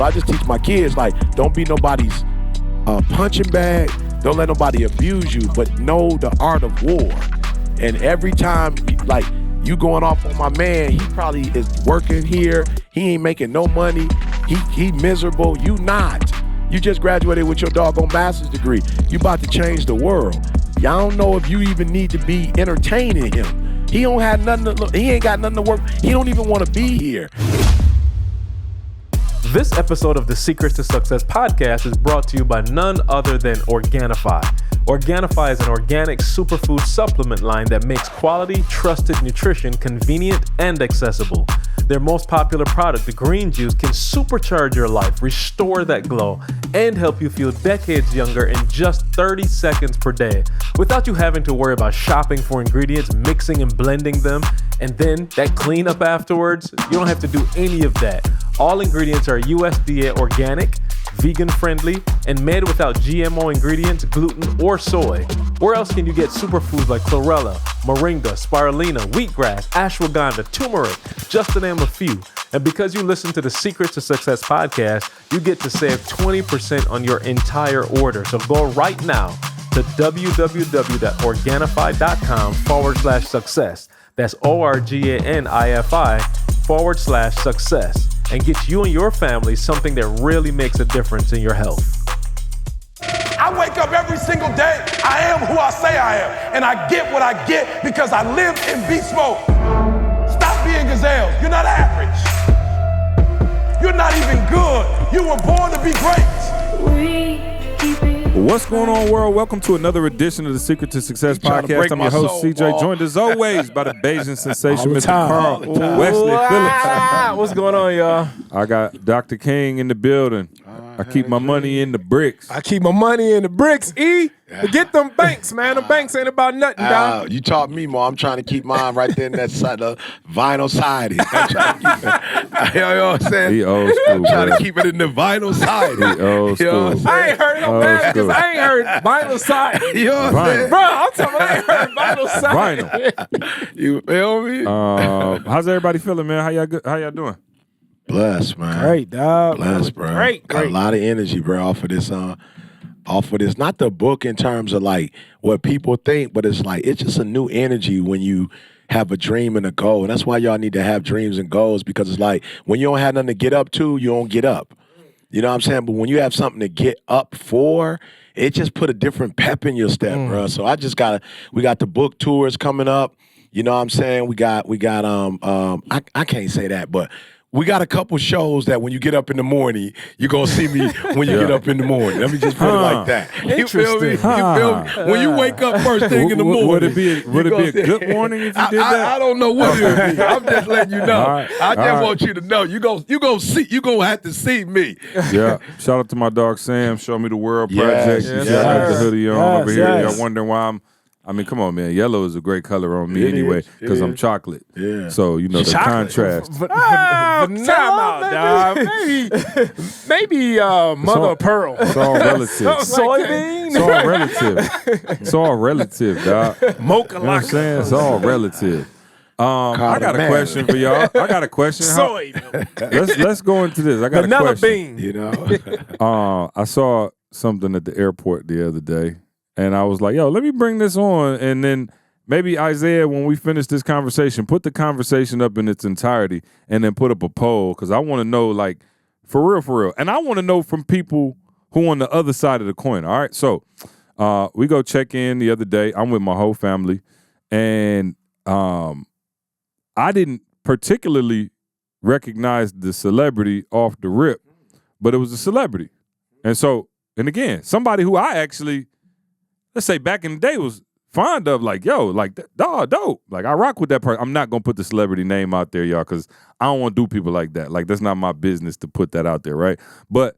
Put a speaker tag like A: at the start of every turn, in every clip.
A: But I just teach my kids, like, don't be nobody's punching bag. Don't let nobody abuse you, but know the art of war. And every time, like, you going off on my man, he probably is working here. He ain't making no money. He miserable. You not. You just graduated with your doggone master's degree. You about to change the world. Y'all don't know if you even need to be entertaining him. He don't have nothing to, he ain't got nothing to work. He don't even want to be here.
B: This episode of the Secrets to Success podcast is brought to you by none other than Organifi. Organifi is an organic superfood supplement line that makes quality, trusted nutrition convenient and accessible. Their most popular product, the green juice, can supercharge your life, restore that glow, and help you feel decades younger in just 30 seconds per day, without you having to worry about shopping for ingredients, mixing and blending them, and then that cleanup afterwards. You don't have to do any of that. All ingredients are USDA organic, vegan-friendly, and made without GMO ingredients, gluten, or soy. Where else can you get superfoods like chlorella, moringa, spirulina, wheatgrass, ashwagandha, turmeric, just to name a few? And because you listen to the Secrets to Success podcast, you get to save 20% on your entire order. So go right now to www.organifi.com/success. That's ORGANIFI/success. And get you and your family something that really makes a difference in your health.
C: I wake up every single day. I am who I say I am. And I get what I get because I live in beast mode. Stop being gazelles. You're not average. You're not even good. You were born to be great.
D: What's going on, world? Welcome to another edition of the Secret to Success podcast. I'm your host, CJ, joined as always by the Bayesian sensation, Mr. Carl Wesley Phillips.
B: What's going on, y'all?
D: I got Dr. King in the building. I keep my money in the bricks.
E: I keep my money in the bricks, Forget them banks, man. The banks ain't about nothing, dog.
A: You taught me more. I'm trying to keep mine right there in that side, the vinyl siding. I'm trying to keep it. You know what I'm saying?
D: He old school,
A: I'm trying
D: bro.
A: to keep it in the vinyl siding.
D: He old
A: You know what I'm
D: school.
A: saying?
E: I ain't heard no bad because I ain't heard vinyl side.
A: You know what I'm saying?
E: Bro, I'm talking about I ain't heard vinyl side.
D: Vinyl.
A: You feel me?
D: How's everybody feeling, man? How y'all doing?
A: Blessed, man.
E: Great, dog.
A: Blessed, bro.
E: Great.
A: Got a lot of energy, bro, off of this. Not the book in terms of like what people think, but it's like it's just a new energy when you have a dream and a goal. And that's why y'all need to have dreams and goals, because it's like when you don't have nothing to get up to, you don't get up. You know what I'm saying? But when you have something to get up for, it just put a different pep in your step, bro. So we got the book tours coming up. You know what I'm saying? We got I can't say that, but we got a couple shows that when you get up in the morning, you're going to see me when you get up in the morning. Let me just put it like that. You feel me? You feel me? When you wake up first thing in the morning.
D: Would it be a good morning if you did that?
A: I don't know what it would be. I'm just letting you know.
D: Right.
A: I just want you to know. You gonna have to see me.
D: Yeah. Shout out to my dog Sam. Show Me the World
A: Yes,
D: Project.
A: yes,
D: I got the hoodie on over here.
E: yes.
D: Y'all wondering why come on, man. Yellow is a great color on me anyway because I'm chocolate.
A: Yeah.
D: So, the contrast.
E: Time out, dog. Maybe mother of pearl.
D: It's all relative.
E: Soybean?
D: It's all relative, dog.
E: Mocha
D: You know what I'm saying? It's all relative. I got a question for y'all. I got a question.
E: Soy.
D: Let's go into this. I got
E: Vanilla
D: a question.
E: bean.
A: You know?
D: I saw something at the airport the other day, and I was like, yo, let me bring this on. And then maybe Isaiah, when we finish this conversation, put the conversation up in its entirety and then put up a poll, because I want to know, like, for real. And I want to know from people who on the other side of the coin, all right? So we go check in the other day. I'm with my whole family, and I didn't particularly recognize the celebrity off the rip, but it was a celebrity. And again, somebody who I actually, let's say back in the day, was fond of, like, yo, like, dog, dope. Like, I rock with that person. I'm not going to put the celebrity name out there, y'all, because I don't want to do people like that. Like, that's not my business to put that out there, right? But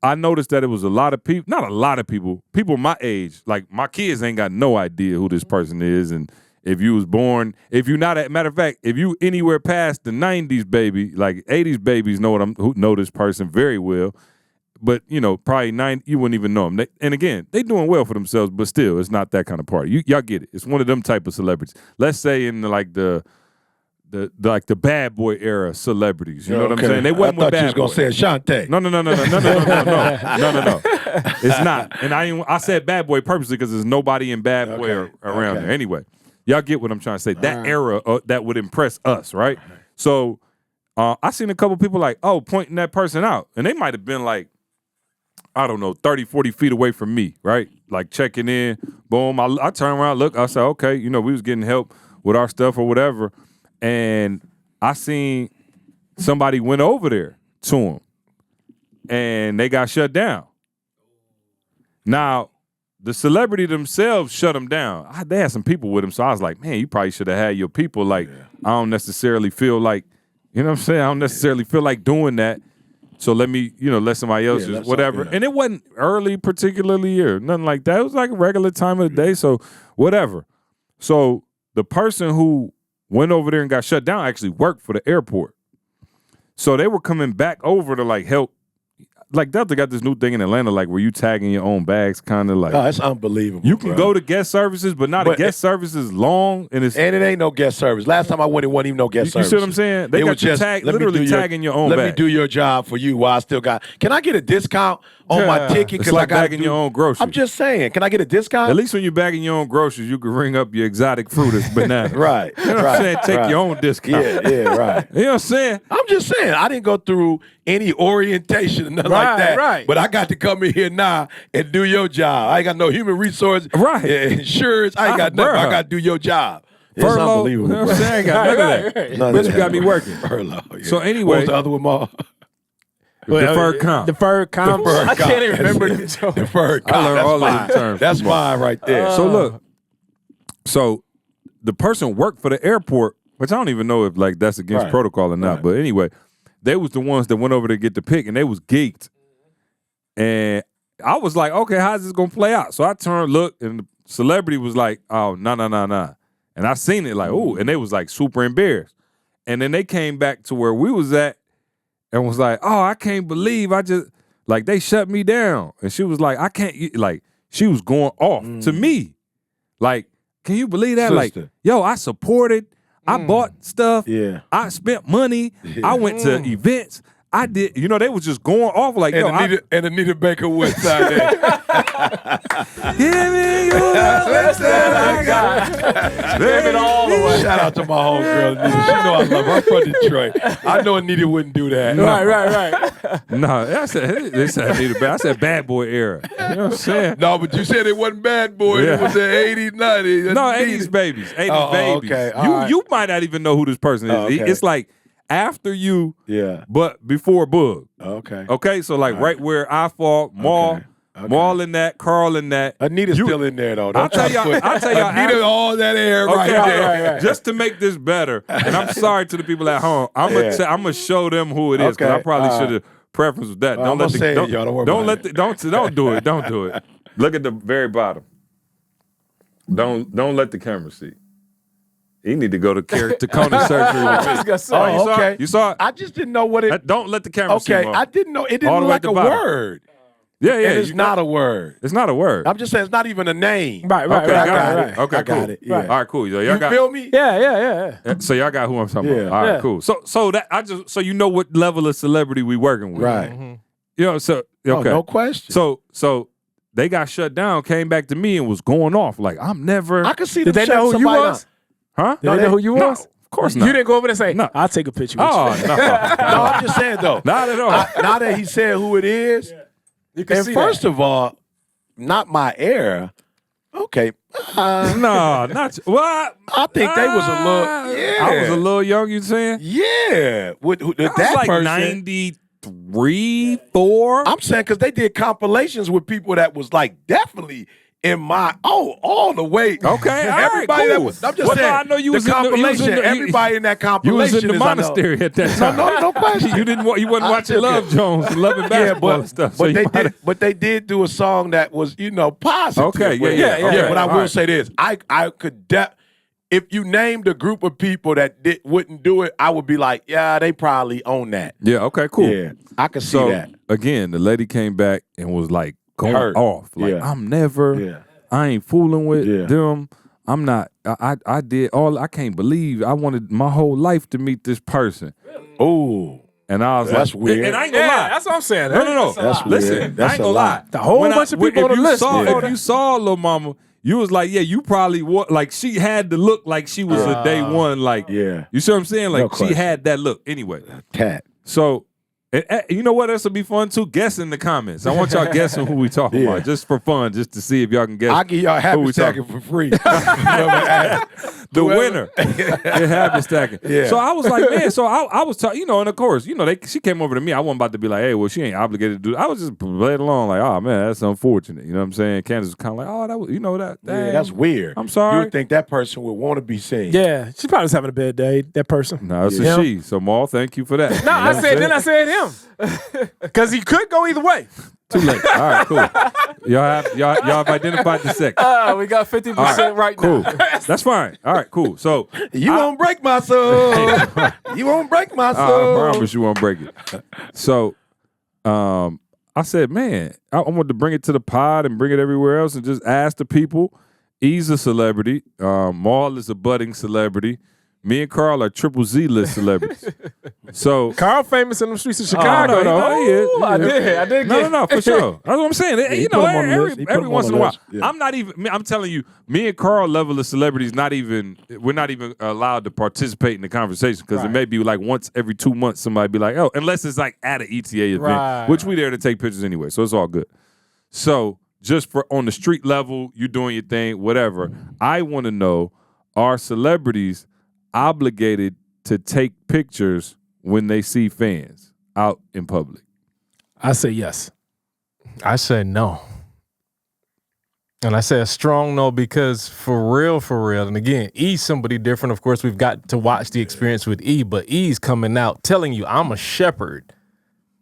D: I noticed that it was a lot of people, not a lot of people my age. Like, my kids ain't got no idea who this person is. And if you was born, if you're not, matter of fact, if you anywhere past the 90s baby, like 80s babies who know this person very well. But, probably 90, you wouldn't even know them. And again, they doing well for themselves, but still, it's not that kind of party. Y'all get it. It's one of them type of celebrities. Let's say in the like the bad boy era celebrities. You know what I'm saying? They
A: I
D: wasn't with
A: thought you
D: bad
A: was gonna
D: boy.
A: say Ashante.
D: No. It's not. And I said bad boy purposely because there's nobody in bad boy around there. Anyway, y'all get what I'm trying to say. That era that would impress us, right? So I seen a couple people like, pointing that person out. And they might have been like, I don't know, 30, 40 feet away from me, right? Like checking in. Boom. I turn around, look. I said, okay, we was getting help with our stuff or whatever. And I seen somebody went over there to him and they got shut down. Now, the celebrity themselves shut them down. They had some people with them, so I was like, man, you probably should have had your people. Like, I don't necessarily feel like, you know what I'm saying? I don't necessarily feel like doing that. So let me, let somebody else just whatever. And it wasn't early particularly or nothing like that. It was like a regular time of the day, so whatever. So the person who went over there and got shut down actually worked for the airport. So they were coming back over to like help. Like Delta got this new thing in Atlanta, like where you tagging your own bags, kind of like.
A: Oh, that's unbelievable.
D: You can go to guest services, but not a guest service is long and it
A: ain't no guest service. Last time I went, it wasn't even no guest service.
D: You see what I'm saying? They got you literally tagging your own bag.
A: Let me do your job for you while I still got. Can I get a discount on my ticket?
D: It's like bagging your own groceries.
A: I'm just saying. Can I get a discount?
D: At least when you're bagging your own groceries, you can ring up your exotic fruit as banana.
A: Right.
D: You know what I'm saying? Take your own discount.
A: Yeah, right.
D: You know what I'm saying?
A: I'm just saying. I didn't go through any orientation or nothing like that.
E: Right.
A: But I got to come in here now and do your job. I ain't got no human resource.
D: Right.
A: Insurance. I ain't got nothing. I got to do your job. It's
D: Furlough,
A: unbelievable.
D: You know what I'm saying? I ain't got none of that.
A: None
D: But
A: of
D: you
A: that.
D: got me working.
A: Furlough. Yeah.
D: So anyway.
A: What was the other one, Ma?
D: Deferred comp.
E: Deferred comp.
A: Deferred
E: I
A: comp.
E: can't even remember them jokes.
A: Deferred comp.
D: I learned all
A: That's
D: these terms.
A: That's mine right there.
D: So look. So the person worked for the airport, which I don't even know if like that's against protocol or not. But anyway, they was the ones that went over to get the pick and they was geeked. And I was like, okay, how's this gonna play out? So I turned, look, and the celebrity was like, oh, no. And I seen it like, ooh, and they was like super embarrassed. And then they came back to where we was at and was like, oh, I can't believe like they shut me down. And she was like, I can't, like, she was going off to me. Like, can you believe that?
A: Sister.
D: Like, yo, I supported, I bought stuff,
A: Yeah.
D: I spent money, I went to events. I did, they was just going off like,
A: And Anita Baker Woodside there.
D: give me your best that I got.
E: Damn it all the way.
A: Shout out to my homegirl, Anita. She know I love her. I'm from Detroit. I know Anita wouldn't do that.
E: Right.
D: No, they said Anita Baker. I said bad boy era. You know what I'm saying?
A: No, but you said it wasn't Bad Boy.
D: Yeah.
A: It was the 80s, 90s.
D: No, 80s babies. 80s babies.
A: Okay. All right.
D: You might not even know who this person is.
A: Okay.
D: It's like after you,
A: Yeah.
D: but before Bug.
A: Okay.
D: Okay, so like right where I fall, Maul,
A: Okay.
D: Maul in that, Carl in that.
A: Anita's still in there, though.
D: I'll tell y'all.
A: Anita, all that air right there.
E: Right.
D: Just to make this better, and I'm sorry to the people at home. I'm gonna show them who it is because
A: Okay.
D: I probably should have preference with that.
A: I'm gonna say it, y'all. Don't worry about it.
D: Don't do it. Don't do it. Look at the very bottom. Don't let the camera see. He need to go to Tacona surgery.
A: Oh, okay.
D: You saw it?
A: I just didn't know what it.
D: Don't let the camera see.
A: Okay,
D: Mo.
A: I didn't know. It
D: All
A: didn't
D: the
A: look
D: way
A: like
D: at
A: a
D: the bottom.
A: word.
D: Yeah.
A: And it's not a word.
D: It's not a word.
A: I'm just saying it's not even a name.
E: Right.
D: Okay,
A: I got it.
D: Okay,
A: I got
D: cool.
A: it. Yeah.
D: All right, cool. So
A: You feel me?
E: Yeah.
D: So y'all got who I'm talking
A: Yeah.
D: about. All right,
E: Yeah.
D: cool. So that so you know what level of celebrity we working with.
A: Right.
D: So
A: Oh,
D: okay.
A: no question.
D: So they got shut down, came back to me and was going off like I'm never.
A: I could see
E: Did
A: them
E: they know
A: shutting
E: who you
A: somebody
E: was?
D: Huh?
E: Did they know who you
D: No,
E: was?
D: of course not.
E: You didn't go over there and say,
D: No.
E: I'll take a picture with
D: Oh
E: you.
D: no,
A: No, I'm just saying though.
D: not at all.
A: Now that he said who it is,
E: You can
A: and
E: see
A: first of all, not my era. Okay.
D: No, not what?
A: I think they was a little. Yeah.
D: I was a little young. You saying?
A: Yeah. With
D: I
A: that
D: was like
A: person.
D: 93, 4.
A: I'm saying because they did compilations with people that was like definitely in my all the way.
D: Okay, all right,
A: everybody that
D: cool.
A: was. I'm just
D: Well, no,
A: saying.
D: I know you
A: the
D: was in the- you was in
A: compilation.
D: the-
A: Everybody in that
D: You
A: compilation
D: was in the
A: is, I know.
D: monastery at that time.
A: No question.
D: You didn't wasn't watching
A: took
D: Love
A: it.
D: Jones and Loving
A: Yeah,
D: Basketball
A: but
D: and stuff. So
A: but
D: you
A: they
D: might
A: did. But they did do a song that was positive.
D: Okay,
A: with
D: yeah.
A: it. Okay, but I
D: All
A: will
D: right.
A: say this: I could. If you named a group of people that wouldn't do it, I would be like, yeah, they probably own that.
D: Yeah, okay, cool.
A: Yeah, I could see
D: So
A: that.
D: again, the lady came back and was like going
A: Hurt.
D: off. Like
A: Yeah.
D: I'm never.
A: Yeah.
D: I ain't fooling with
A: Yeah.
D: them. I'm not. I did all. I can't believe I wanted my whole life to meet this person.
A: Oh,
D: And I was
A: that's
D: like,
A: weird.
D: And I ain't gonna lie.
E: That's what I'm saying.
D: No.
A: That's
D: Listen,
A: weird.
D: I
A: That's
D: ain't
A: a
D: gonna lie.
A: lot.
E: The whole bunch of people on the list.
D: If you saw Lil Mama, you was like, yeah, you probably like she had to look like she was a day one. Like,
A: Yeah.
D: you see what I'm saying? Like
A: No
D: she
A: question.
D: had that look. Anyway,
A: Cat.
D: so. And, you know what? This will be fun too. Guess in the comments. I want y'all guessing who we talking
A: Yeah.
D: about, just for fun, just to see if y'all can guess.
A: I'll give y'all
D: who
A: happy
D: we
A: stacking
D: talking.
A: for free.
D: The winner. They happy stacking.
A: Yeah.
D: So I was like, man. So I was talking, and of course, she came over to me. I wasn't about to be like, hey, well, she ain't obligated to do. I was just playing along, like, oh man, that's unfortunate. You know what I'm saying? Candace was kind of like, oh, that was, that.
A: Yeah,
D: Dang.
A: that's weird.
D: I'm sorry.
A: You would think that person would want to be seen.
E: Yeah, she probably was having a bad day, that person.
D: No, it's
E: Yeah.
D: a she. So Maul, thank you for that.
E: No,
D: You know what I'm saying?
E: I said him. Because he could go either way.
D: Too late. All right, cool. Y'all have identified the sex.
B: We got 50% right
D: Cool.
B: now.
D: That's fine. All right, cool. So
A: You won't break my soul. You won't break my
D: I
A: soul.
D: promise you won't break it. So I said, man, I wanted to bring it to the pod and bring it everywhere else and just ask the people. E's a celebrity. Maul is a budding celebrity. Me and Carl are triple Z list celebrities. So
E: Carl famous in the streets of Chicago, though.
D: he is.
B: Ooh, I did.
D: No, for sure. That's what I'm saying.
A: He put him on the list. He put
D: every
A: him
D: once
A: on
D: in
A: the
D: a while.
A: list. Yeah.
D: I'm not even. I'm telling you, me and Carl level of celebrities. We're not even allowed to participate in the conversation because it may be like once every 2 months somebody be like, oh, unless it's like at an ETA event,
B: Right.
D: which we there to take pictures anyway, so it's all good. So just for on the street level, you doing your thing, whatever. I want to know, are celebrities obligated to take pictures when they see fans out in public?
E: I say yes.
B: I said no. And I said a strong no because for real, and again, E's somebody different. Of course, we've got to watch the experience with E, but E's coming out telling you, I'm a shepherd.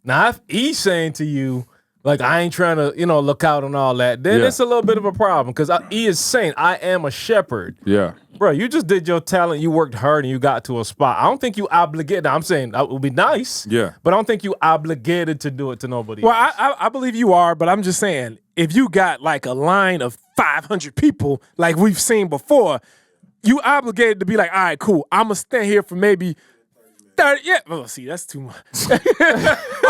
B: Now, if E's saying to you, like, I ain't trying to, look out and all that, then
D: Yeah.
B: it's a little bit of a problem because E is saying, I am a shepherd.
D: Yeah.
B: Bro, you just did your talent, you worked hard, and you got to a spot. I don't think you obligated. Now, I'm saying that would be nice.
D: Yeah.
B: But I don't think you obligated to do it to nobody
E: Well,
B: else.
E: I believe you are, but I'm just saying, if you got like a line of 500 people like we've seen before, you obligated to be like, all right, cool, I'm going to stand here for maybe 30. Yeah. Oh, see, that's too much.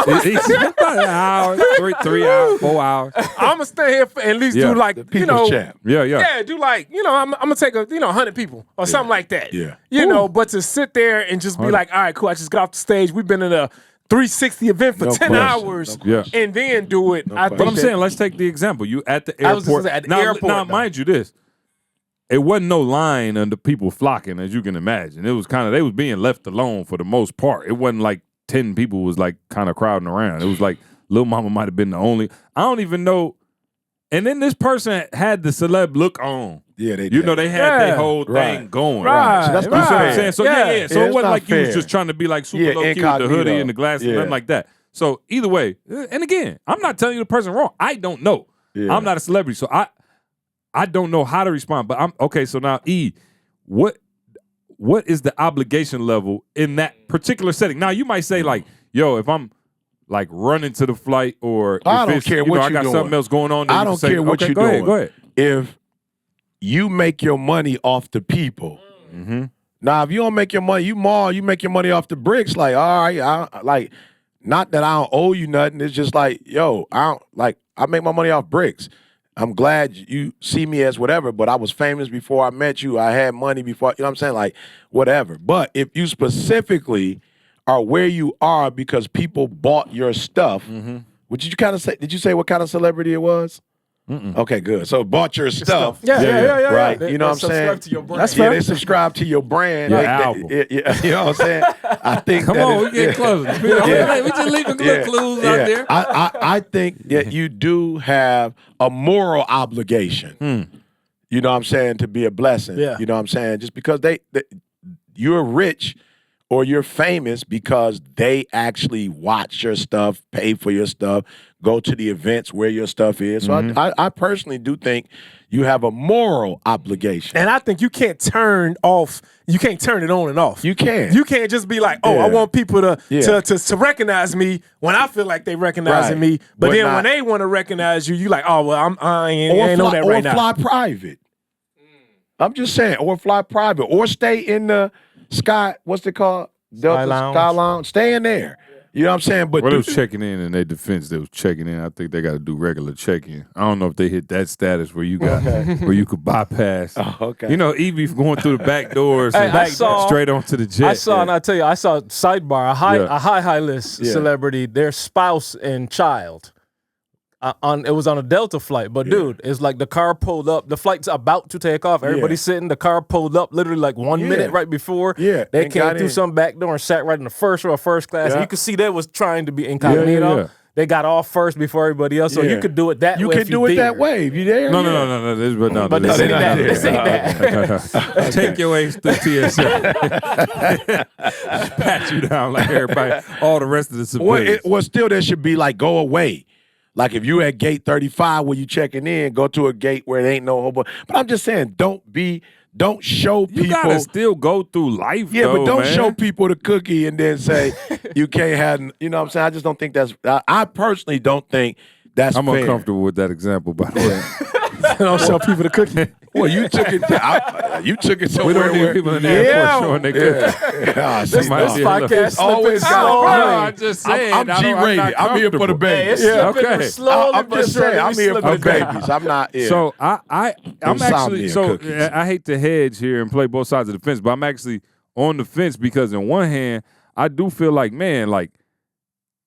D: It's about an hour, 3 hours, 4 hours.
E: I'm going to stand here for at least
D: Yeah.
E: do like,
A: The people's champ.
D: Yeah.
E: Yeah, do like, I'm going to take 100 people or something like that.
A: Yeah.
E: But to sit there and just be like, all right, cool, I just got off the stage. We've been in a 360 event for
A: No
E: 10
A: question.
E: hours
D: Yeah.
E: and then do it. I think
D: But I'm
E: that-
D: saying, let's take the example. You at the
B: I was
D: airport.
B: just gonna say, at the
D: now,
B: airport,
D: now
B: though.
D: mind you this. It wasn't no line under people flocking, as you can imagine. It was kind of, they was being left alone for the most part. It wasn't like 10 people was like kind of crowding around. It was like Lil Mama might have been the only. I don't even know. And then this person had the celeb look on.
A: Yeah, they
D: You know, they had their whole thing
A: Right.
D: going.
E: Right.
A: So that's
D: You see what I'm
A: fair.
D: saying? So
E: Yeah.
D: So
A: Yeah,
D: it
A: it's
D: wasn't
A: not
D: like you was
A: fair.
D: just trying to be like super
A: Yeah,
D: low key with the
A: incognito.
D: hoodie and the glasses,
A: Yeah.
D: nothing like that. So either way, and again, I'm not telling you the person wrong. I don't know.
A: Yeah.
D: I'm not a celebrity, so I don't know how to respond. But I'm okay. So now, E, what is the obligation level in that particular setting? Now you might say like, yo, if I'm like running to the flight or
A: I
D: if
A: don't
D: it's,
A: care
D: you
A: what
D: know, I
A: you're
D: got
A: doing.
D: something else going on. then
A: I
D: you
A: don't
D: can say,
A: care what
D: okay,
A: you're
D: go
A: doing.
D: Go ahead.
A: If you make your money off the people, now if you don't make your money, you make your money off the bricks. Like, all right, not that I don't owe you nothing. It's just like, yo, I make my money off bricks. I'm glad you see me as whatever, but I was famous before I met you. I had money before, you know what I'm saying? Like, whatever. But if you specifically are where you are because people bought your stuff, did you say what kind of celebrity it was? Okay, good. So bought your stuff.
E: Yeah.
A: Right.
B: They-
A: You know
B: they
A: what I'm saying?
B: subscribe to your brand.
E: That's
A: Yeah,
E: fair.
A: they subscribe to your brand.
D: Your
A: They-
D: album.
A: you know what I'm saying? I think
D: Come
A: that
D: on,
A: it-
D: we getting close.
A: Yeah.
D: We just leaving little clues out there.
A: I think that you do have a moral obligation. You know what I'm saying? To be a blessing.
E: Yeah.
A: You know what I'm saying? Just because you're rich or you're famous because they actually watch your stuff, pay for your stuff, go to the events where your stuff is. So I personally do think you have a moral obligation.
E: And I think you can't turn it on and off.
A: You can.
E: You can't just be like, I
A: Yeah.
E: want people to
A: Yeah.
E: to recognize me when I feel like they recognizing
A: Right.
E: me. But then
A: But
E: when
A: not-
E: they want to recognize you, you like, oh well, I ain't
A: Or
E: on that right now.
A: fly private. I'm just saying, or fly private, or stay in the sky. What's it called? Delta Sky Lounge. Stay in there. You know what I'm saying? But
D: well, they was checking in their defense. They was checking in. I think they got to do regular check-in. I don't know if they hit that status where you got where you could bypass.
A: Oh, okay.
D: You know, Evie going through the back doors and straight onto the jet.
B: I saw, and I tell you, I saw sidebar a high list celebrity, their spouse and child. It was on a Delta flight, but dude, it's like the car pulled up. The flight's about to take off. Everybody's sitting. The car pulled up literally like 1 minute right before.
A: Yeah,
B: they came through some back door and sat right in the first row, first class. And you could see they was trying to be incognito.
D: Yeah.
B: They got off first before everybody else, so you could do it that way.
A: You can do it that way if you there.
D: No.
B: But this ain't that. This ain't that.
D: Take your ass to TSA. Pat you down like everybody, all the rest of the civilians.
A: Well, still, there should be like go away. Like if you at gate 35 where you checking in, go to a gate where there ain't no whole bunch. But I'm just saying, don't show people.
D: You gotta still go through life,
A: but don't
D: man.
A: show people the cookie and then say you can't have. You know what I'm saying? I just don't think that's. I personally don't think that's.
D: I'm
A: fair.
D: uncomfortable with that example, by the way.
E: Don't show people the cookie.
A: Well, you took it. You took it
D: We
A: somewhere.
D: don't need people in the airport showing their cookie.
B: This podcast
A: always got
D: I'm just saying.
A: I'm G-rated. I'm here for the babies.
B: It's slowly,
A: I'm just saying. I'm here for the babies. I'm not. Yeah.
D: So I'm actually.
A: Insomnia
D: So
A: cookies.
D: I hate to hedge here and play both sides of the fence, but I'm actually on the fence because on one hand, I do feel like, man, like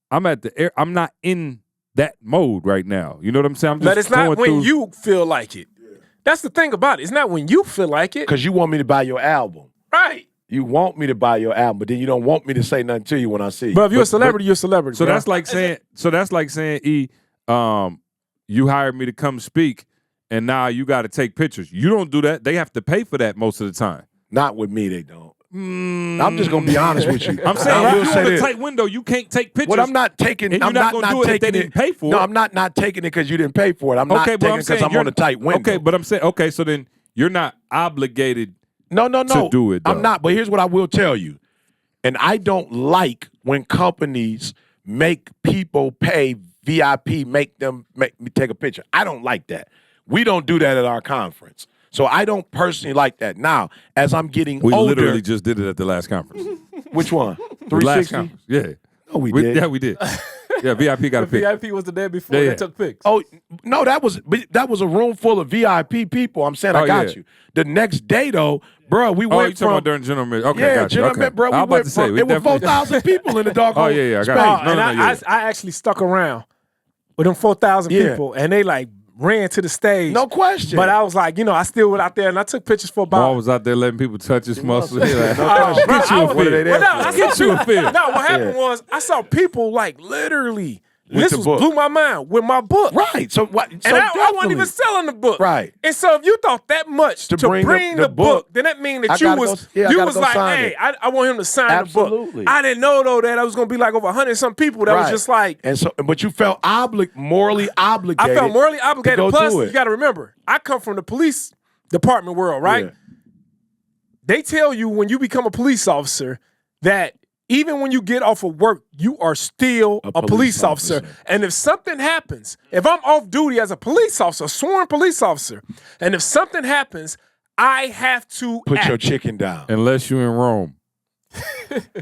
D: I'm at the air. I'm not in that mode right now. You know what I'm saying? I'm just
E: But it's not
D: going
E: when
D: through-
E: you feel like it. That's the thing about it. It's not when you feel like it.
A: Because you want me to buy your album.
E: Right.
A: You want me to buy your album, but then you don't want me to say nothing to you when I see you.
E: But if you're a celebrity, you're a celebrity.
D: So
E: bro.
D: that's like saying, you hired me to come speak, and now you got to take pictures. You don't do that. They have to pay for that most of the time.
A: Not with me, they don't. I'm just gonna be honest with you.
D: I'm saying,
A: I will
D: if you're
A: say
D: in a
A: this.
D: tight window, you can't take pictures.
A: Well, I'm not taking.
D: And
A: I'm
D: you're not
A: not
D: gonna do it if
A: taking
D: they didn't pay for it.
A: No, I'm not taking it because you didn't pay for it. I'm not taking it because I'm on a tight window.
D: Okay, but I'm saying, okay, so then you're not obligated.
A: No.
D: to do it, though.
A: I'm not. But here's what I will tell you, and I don't like when companies make people pay VIP, make me take a picture. I don't like that. We don't do that at our conference. So I don't personally like that. Now, as I'm getting
D: We
A: older,
D: literally just did it at the last conference.
A: which one?
D: The last
A: 360?
D: conference. Yeah.
A: No, we did.
D: Yeah, we did. Yeah, VIP got a pic.
B: VIP was the day before
D: Yeah,
B: they
D: yeah.
B: took pics.
A: Oh no, that was a room full of VIP people. I'm saying I
D: Oh,
A: got
D: yeah.
A: you. The next day though, bro, we
D: Oh, you
A: went
D: talking about
A: from
D: during General Mills? Okay,
A: yeah,
D: got you.
A: General
D: Okay.
A: Mills, bro.
D: I
A: We
D: was about
A: went
D: to say,
A: from
D: we
A: it was
D: definitely-
A: 4,000 people in the doggone.
D: Oh, yeah, I got
A: space.
D: you.
E: Oh,
D: No,
E: and
D: no, yeah.
E: I actually stuck around with them 4,000
A: Yeah.
E: people, and they like ran to the stage.
A: No question.
E: But I was like, I still went out there and I took pictures for
D: Maul
E: about.
D: was out there letting people touch his muscles. He like,
A: No
E: Oh,
A: question.
E: bro,
A: Get you
E: I
A: a
E: was-
A: what are they there
E: Well, no,
A: for?
E: I
D: Get
E: saw
D: you a film.
E: No, what happened
A: Yeah.
E: was I saw people like literally.
A: With
E: This
A: the
E: was
A: book.
E: blew my mind with my book.
A: Right. So what?
E: And I wasn't even selling the book.
A: Right.
E: And so if you thought that much to bring the book, then that means
A: I
E: that you
A: gotta
E: was
A: go- yeah, I
E: you
A: gotta
E: was
A: go
E: like,
A: sign
E: hey,
A: it.
E: I want him to sign
A: Absolutely.
E: the book. I didn't know though that I was gonna be like over 100 and some people that was
A: Right.
E: just like
A: And so, but you felt morally obligated.
E: I felt morally obligated.
A: to go
E: Plus,
A: do it.
E: you got to remember, I come from the police department world, right?
A: Yeah.
E: They tell you when you become a police officer that even when you get off of work, you are still a police officer. And if something happens, if I'm off duty as a police officer, a sworn police officer, and if something happens, I have to
A: Put
E: act.
A: your chicken down.
D: unless you're in Rome.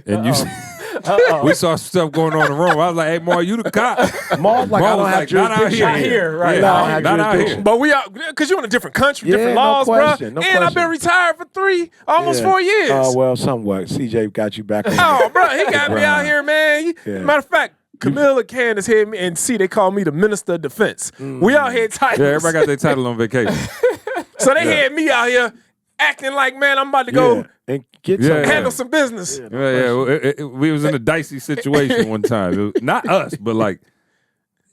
D: And we saw stuff going on in Rome. I was like, hey, Maul, you the cop.
A: Maul's like, I
D: Maul
A: don't
D: was
A: have
D: like, not out
A: jurisdiction
D: here.
E: here, right.
A: Yeah,
E: Not
A: I don't have
D: not out
A: jurisdiction.
D: here.
E: But we are, because you're in a different country,
A: Yeah,
E: different
A: no
E: laws,
A: question,
E: bro.
A: no
E: And I've been
A: question.
E: retired for almost 4 years.
A: Oh, well, somewhat. CJ got you back on.
E: Oh, bro, he got me out here, man.
A: Yeah.
E: Matter of fact, Camille and Candace hit me and see they call me the Minister of Defense. We out here titles.
D: Yeah, everybody got their title on vacation.
E: So they had me out here acting like, man, I'm about to go
A: Yeah. And get
D: Yeah,
A: some.
D: yeah.
E: handle some business.
D: We was in a dicey situation one time. It was, not us, but like,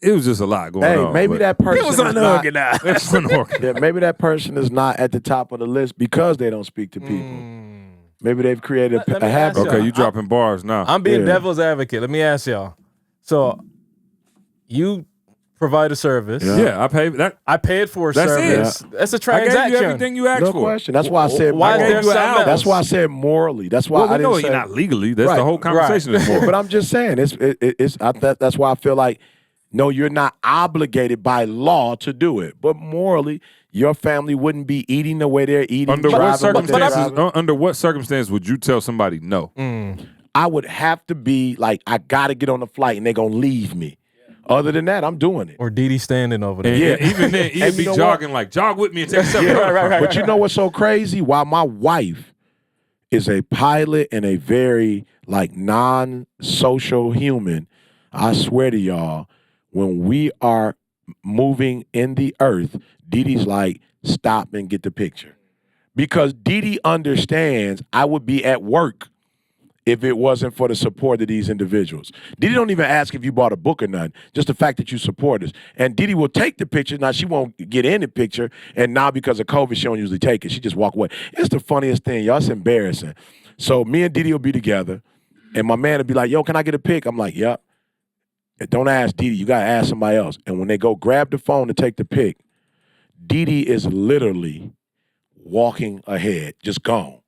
D: it was just a lot going
A: Hey,
D: on.
A: maybe
D: but
A: that person
E: It was
A: is not,
E: unorganized.
D: it's unorganized.
A: yeah, maybe that person is not at the top of the list because they don't speak to people. Maybe they've created
B: Let
A: a
B: me
A: habit.
B: ask
D: Okay, you dropping bars now.
B: I'm being
A: Yeah.
B: devil's advocate. Let me ask y'all. So you provide a service.
D: Yeah, I paid that.
B: I paid for a
D: That's it.
B: service. That's a
D: I
B: transaction.
D: gave you everything you asked
A: No
D: for.
A: question. That's why I said.
B: Why is
A: morally.
B: there something else?
A: That's why I said morally. That's why
D: Well,
A: I
D: we
A: didn't
D: know
A: say.
D: you're not legally. That's
A: Right,
D: the whole conversation is for.
A: But I'm just saying, that's why I feel like No, you're not obligated by law to do it. But morally, your family wouldn't be eating the way they're eating.
D: Under what
A: driving
D: circumstances?
A: driving.
D: Under what circumstance would you tell somebody no?
A: I would have to be like, I got to get on the flight and they're going to leave me. Other than that, I'm doing it.
B: Or Didi standing over there.
D: And even then, he'd be jogging like, jog with me and take a step.
A: But you know what's so crazy? While my wife is a pilot and a very like non-social human, I swear to y'all, when we are moving in the earth, Didi's like, stop and get the picture. Because Didi understands I would be at work if it wasn't for the support of these individuals. Didi don't even ask if you bought a book or nothing, just the fact that you support us. And Didi will take the picture. Now, she won't get in the picture, and now because of COVID, she don't usually take it. She just walk away. It's the funniest thing, y'all. It's embarrassing. So me and Didi will be together, and my man will be like, yo, can I get a pic? I'm like, yep. And don't ask Didi. You got to ask somebody else. And when they go grab the phone to take the pic, Didi is literally walking ahead, just gone.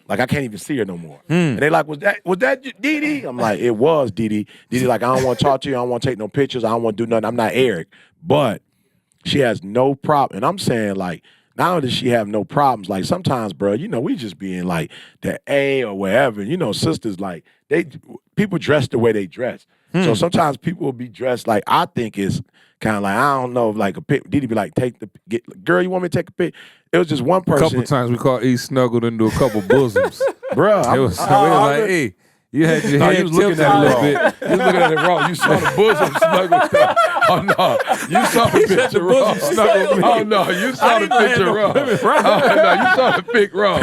A: Like, I can't even see her no more. And they like, was that Didi? I'm like, it was Didi. Didi like, I don't want to talk to you. I don't want to take no pictures. I don't want to do nothing. I'm not Eric. But she has no problem. And I'm saying, like, not only does she have no problems, like, sometimes, bro, you know, we just being like the A or wherever. You know, sisters, like, people dress the way they dress. So sometimes people will be dressed like, I think it's kind of like, I don't know, like a pic. Didi be like, girl, you want me to take a pic? It was just one person.
D: A couple times we caught E snuggled into a couple bosoms.
A: Bro,
D: we was like, hey, you had your head
A: you was looking
D: tilted
A: at
D: a
A: it
D: little
A: wrong.
D: bit.
A: You was looking at it wrong. You saw the bosom snuggled down. Oh, no. You saw the picture wrong. Oh, no. You saw the picture wrong. Oh, no. You saw the pic wrong.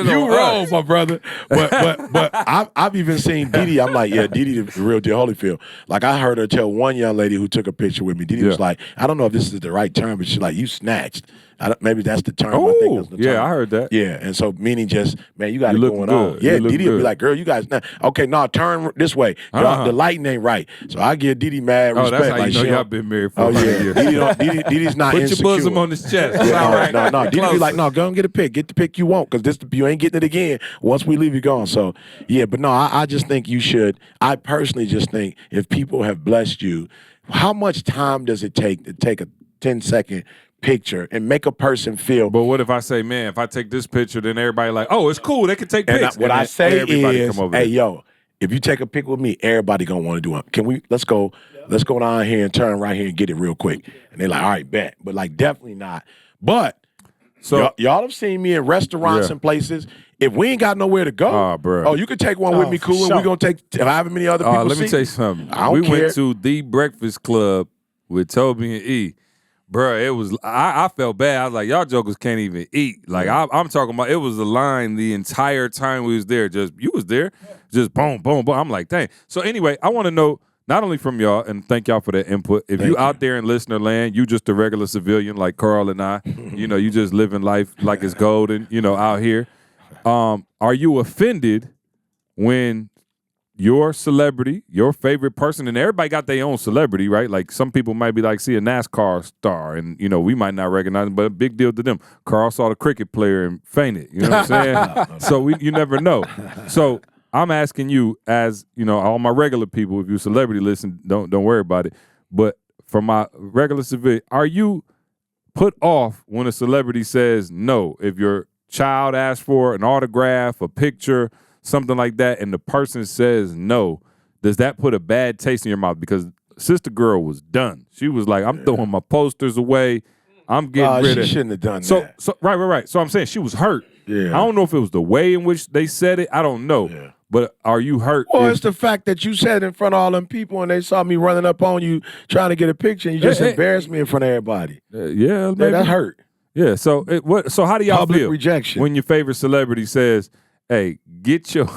A: You wrong, my brother. But I've even seen Didi. I'm like, yeah, Didi the real deal Holyfield. Like, I heard her tell one young lady who took a picture with me. Didi was like, I don't know if this is the right term, but she's like, you snatched. Maybe that's the term. I think that's the term.
D: I heard that.
A: Yeah, and so meaning just, man, you got it
D: looking
A: going on.
D: good.
A: Yeah,
D: You look
A: Didi will be
D: good.
A: like, girl, you guys, okay, no, turn this way. The lighting ain't right. So I give Didi mad respect.
D: That's how
A: like,
D: you know y'all been married for
A: oh,
D: a year.
A: Didi's not
D: Put
A: insecure.
D: your bosom on his chest.
A: No. Didi be like, no, go and get a pic. Get the pic you want, because you ain't getting it again. Once we leave, you gone. So, yeah, but no, I just think you should. I personally just think if people have blessed you, how much time does it take to take a 10-second picture and make a person feel?
D: But what if I say, man, if I take this picture, then everybody like, oh, it's cool. They can take pics.
A: What I say is,
D: come over
A: hey,
D: there.
A: yo, if you take a pic with me, everybody gonna want to do it. Can we? Let's go down here and turn right here and get it real quick. And they're like, all right, bet. But like, definitely not. But
D: So
A: y'all have seen me in restaurants and places. If we ain't got nowhere to go,
D: bro.
A: you can take one with me, cool, and we're gonna take however many other people.
D: Let me tell you something.
A: I don't
D: we
A: care.
D: went to the Breakfast Club with Toby and E. Bruh, it was, I felt bad. I was like, y'all jokers can't even eat. Like, I'm talking about, it was a line the entire time we was there. You was there, just boom, boom, boom. I'm like, dang. So anyway, I want to know, not only from y'all, and thank y'all for that input, if you out there in listener land, you just a regular civilian like Carl and I, you know, you just living life like it's golden, you know, out here. Are you offended when your celebrity, your favorite person, and everybody got their own celebrity, right? Like some people might be like, see a NASCAR star, and you know, we might not recognize him, but a big deal to them. Carl saw the cricket player and fainted. You know what I'm saying? So you never know. So I'm asking you, as you know, all my regular people, if you celebrity listen, don't worry about it. But for my regular civilian, are you put off when a celebrity says no? If your child asks for an autograph, a picture, something like that, and the person says no, does that put a bad taste in your mouth? Because Sister Girl was done. She was like, I'm throwing my posters away. I'm getting rid of it.
A: She shouldn't have done that.
D: So right. So I'm saying she was hurt.
A: Yeah.
D: I don't know if it was the way in which they said it. I don't know.
A: Yeah.
D: But are you hurt?
A: Well, it's the fact that you said it in front of all them people and they saw me running up on you trying to get a picture and you just embarrassed me in front of everybody.
D: Yeah, maybe.
A: That hurt.
D: Yeah. So So how do y'all
A: Public
D: feel
A: rejection.
D: when your favorite celebrity says, "Hey, get your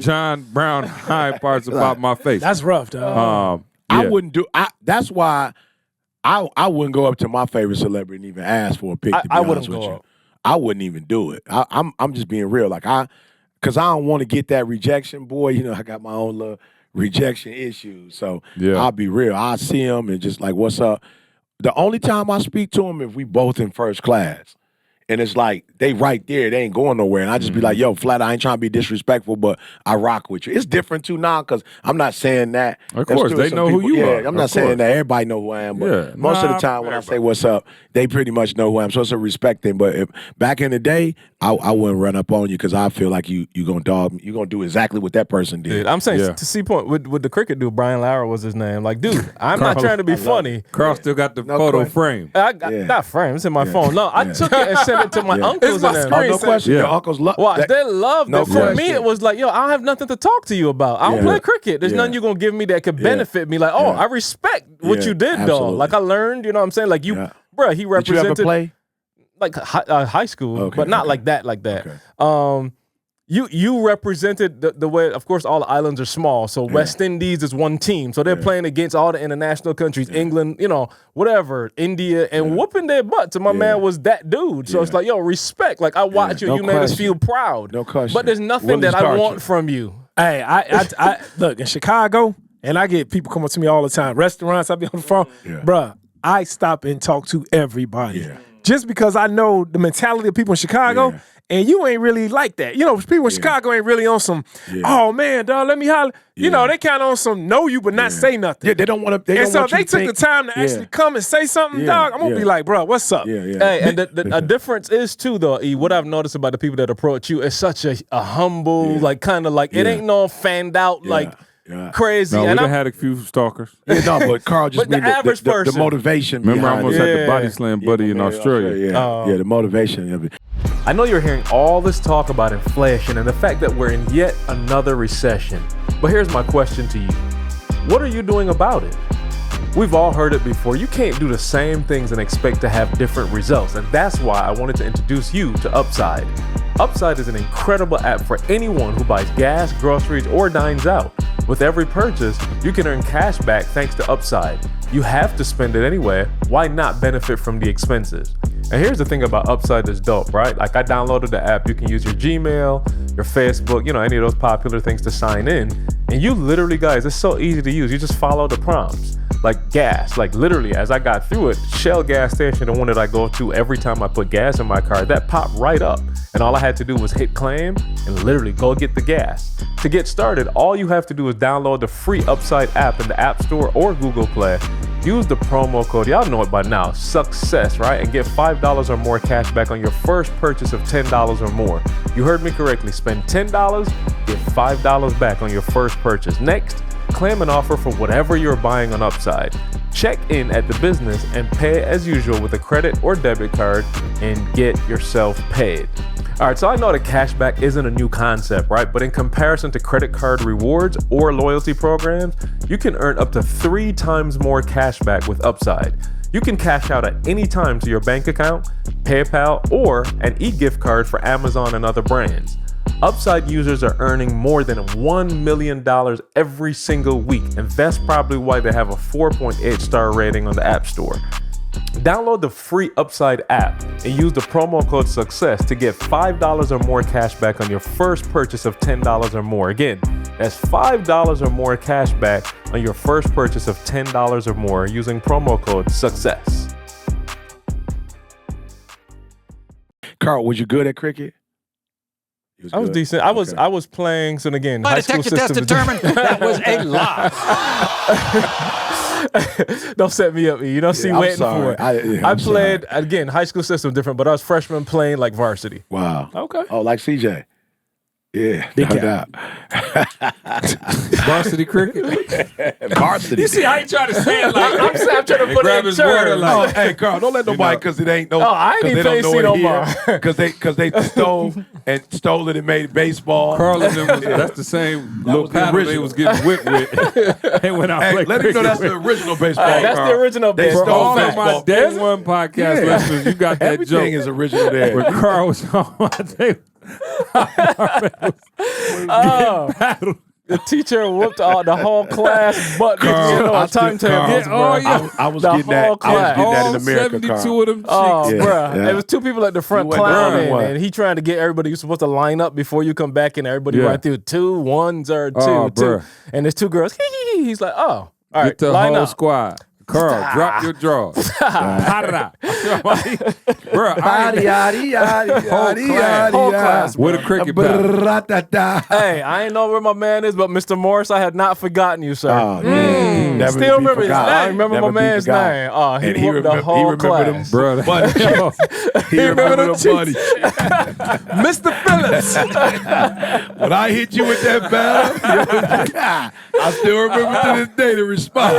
D: John Brown high parts about my face"?
E: That's rough, dog.
A: I wouldn't do. That's why I wouldn't go up to my favorite celebrity and even ask for a pic. To be
E: I
A: honest
E: wouldn't
A: with
E: go
A: you,
E: up.
A: I wouldn't even do it. I'm just being real. Like because I don't want to get that rejection, boy. You know, I got my own little rejection issues. So I'll be real. I see him and just like, what's up? The only time I speak to him if we both in first class. and it's like they right there, they ain't going nowhere. And I just be like, yo, flat, I ain't trying to be disrespectful, but I rock with you. It's different too now, because I'm not saying that.
D: Of course, they know who you are.
A: I'm not saying that everybody know who I am, but most of the time when I say what's up, they pretty much know who I am. So it's a respect thing. But back in the day, I wouldn't run up on you because I feel like you gonna dog me. You gonna do exactly what that person did.
B: Dude, I'm saying to see point with the cricket dude, Brian Lara was his name. Like, dude, I'm not trying to be funny.
D: Carl still got the photo frame.
B: I got not frame. It's in my phone. No, I took it and sent it to my uncles.
E: It's my
B: and them.
E: screen.
A: No question. Your uncles love.
B: Well, they loved
A: No
B: it. For
A: question.
B: me, it was like, yo, I don't have nothing to talk to you about. I don't play cricket. There's nothing you're gonna give me that could benefit me. Like, I respect what you did, dog. Like, I learned. You know what I'm saying? Like, you, bruh, he represented.
A: Did you ever play?
B: Like high school, but not like that. Okay. You represented the way. Of course, all the islands are small, so West Indies is one team. So they're playing against all the international countries, England, whatever, India, and whooping their butts. And my man was that dude. So it's like, yo, respect. Like, I watch you.
A: No
B: You made us feel proud.
A: No question.
B: But there's nothing that I want from you.
E: Hey, I look in Chicago, and I get people coming to me all the time. Restaurants, I be on the phone, bruh. I stop and talk to everybody.
A: Yeah.
E: Just because I know the mentality of people in Chicago, and you ain't really like that. People in Chicago ain't really on some, oh man, dog, let me holler. They kind of on some know you but not say nothing.
A: Yeah, they don't want to.
E: And so if they took the time to actually come and say something, dog, I'm going to be like, bro, what's up?
B: Hey, and the difference is too, though, E, what I've noticed about the people that approach you is such a humble, like kind of like, it ain't no fanned out, like, crazy.
D: No,
B: and
D: we had a few stalkers.
A: But Carl just
B: But the average person.
A: The motivation.
D: Remember, I
A: behind
D: almost
A: it.
D: had the body slam buddy in Australia.
A: Yeah, the motivation of it.
B: I know you're hearing all this talk about inflation and the fact that we're in yet another recession. But here's my question to you. What are you doing about it? We've all heard it before. You can't do the same things and expect to have different results. And that's why I wanted to introduce you to Upside. Upside is an incredible app for anyone who buys gas, groceries, or dines out. With every purchase, you can earn cash back thanks to Upside. You have to spend it anyway. Why not benefit from the expenses? And here's the thing about Upside that's dope, right? Like, I downloaded the app. You can use your Gmail, your Facebook, any of those popular things to sign in. And you literally, guys, it's so easy to use. You just follow the prompts. Like gas, like literally as I got through it, Shell gas station, the one that I go to every time I put gas in my car, that popped right up. And all I had to do was hit claim and literally go get the gas. To get started, all you have to do is download the free Upside app in the App Store or Google Play. Use the promo code, y'all know it by now, SUCCESS, right? And get $5 or more cash back on your first purchase of $10 or more. You heard me correctly. Spend $10, get $5 back on your first purchase. Next, claim an offer for whatever you're buying on Upside. Check in at the business and pay as usual with a credit or debit card and get yourself paid. All right, so I know that cashback isn't a new concept, right? But in comparison to credit card rewards or loyalty programs, you can earn up to 3 times more cashback with Upside. You can cash out at any time to your bank account, PayPal, or an e-gift card for Amazon and other brands. Upside users are earning more than $1 million every single week, and that's probably why they have a 4.8 star rating on the App Store. Download the free Upside app and use the promo code SUCCESS to get $5 or more cash back on your first purchase of $10 or more. Again, that's $5 or more cash back on your first purchase of $10 or more using promo code SUCCESS.
A: Carl, was you good at cricket?
B: I was decent. I was playing. So again, high school
F: detective test
B: system.
F: determined that was a lie.
B: Don't set me up. You don't see waiting
A: sorry.
B: for it. I played again. High school system different, but I was freshman playing like varsity.
A: Wow.
B: Okay.
A: Oh, like CJ. Yeah, no doubt.
D: Varsity cricket.
A: Varsity.
E: You see how he trying to say it like
B: I'm trying to put
D: grab
B: it in
D: his water
B: terms.
D: like-
A: Oh, hey, Carl, don't let nobody because it ain't no.
B: Oh, I ain't even paying no more.
A: Because they stole it and made baseball.
D: Carl and them that's the same little
A: was the
D: paddle they
A: original.
D: was getting whipped with. They went out
A: Hey,
D: play
A: let me know
D: cricket
A: that's
D: with.
A: the original baseball.
B: That's
A: Carl.
B: the original
A: They
B: baseball.
D: For
A: stole
D: all of my
A: baseball.
D: Day One podcast listeners, you got that
A: Everything
D: joke.
A: is original there.
D: When Carl was on my day,
B: The teacher whooped the whole class butt.
A: Carl, I
B: a timetable.
A: Carl,
D: oh, yeah.
A: I was
B: The
A: getting that.
B: whole
A: I was getting that
D: all
A: in America,
D: 72
A: Carl.
D: of them chicks.
B: Oh,
A: Yeah,
B: bruh.
A: yeah.
B: There was 2 people at the front
A: You went down
B: clowning,
A: one.
B: and he trying to get everybody. You're supposed to line up before you come back, and everybody
D: Yeah.
B: run through 2 1s or 2
D: Oh,
B: 2.
D: bruh.
B: And there's 2 girls. He's like, oh, all right,
D: Get the
B: line
D: whole
B: up.
D: squad. Carl, drop your drawers. Bruh,
B: Whole class,
D: with a cricket bat.
B: Hey, I ain't know where my man is, but Mr. Morris, I had not forgotten you, sir.
A: Never
E: Still
A: be
E: remember his
A: forgot.
E: name.
B: I remember
A: Never
B: my
A: be
B: man's
A: forgot.
B: name. Oh, he
A: And
B: whooped the whole class.
D: Brother.
A: He remember them buddies.
E: Mr. Phillips.
A: When I hit you with that battle, I still remember to this day the response.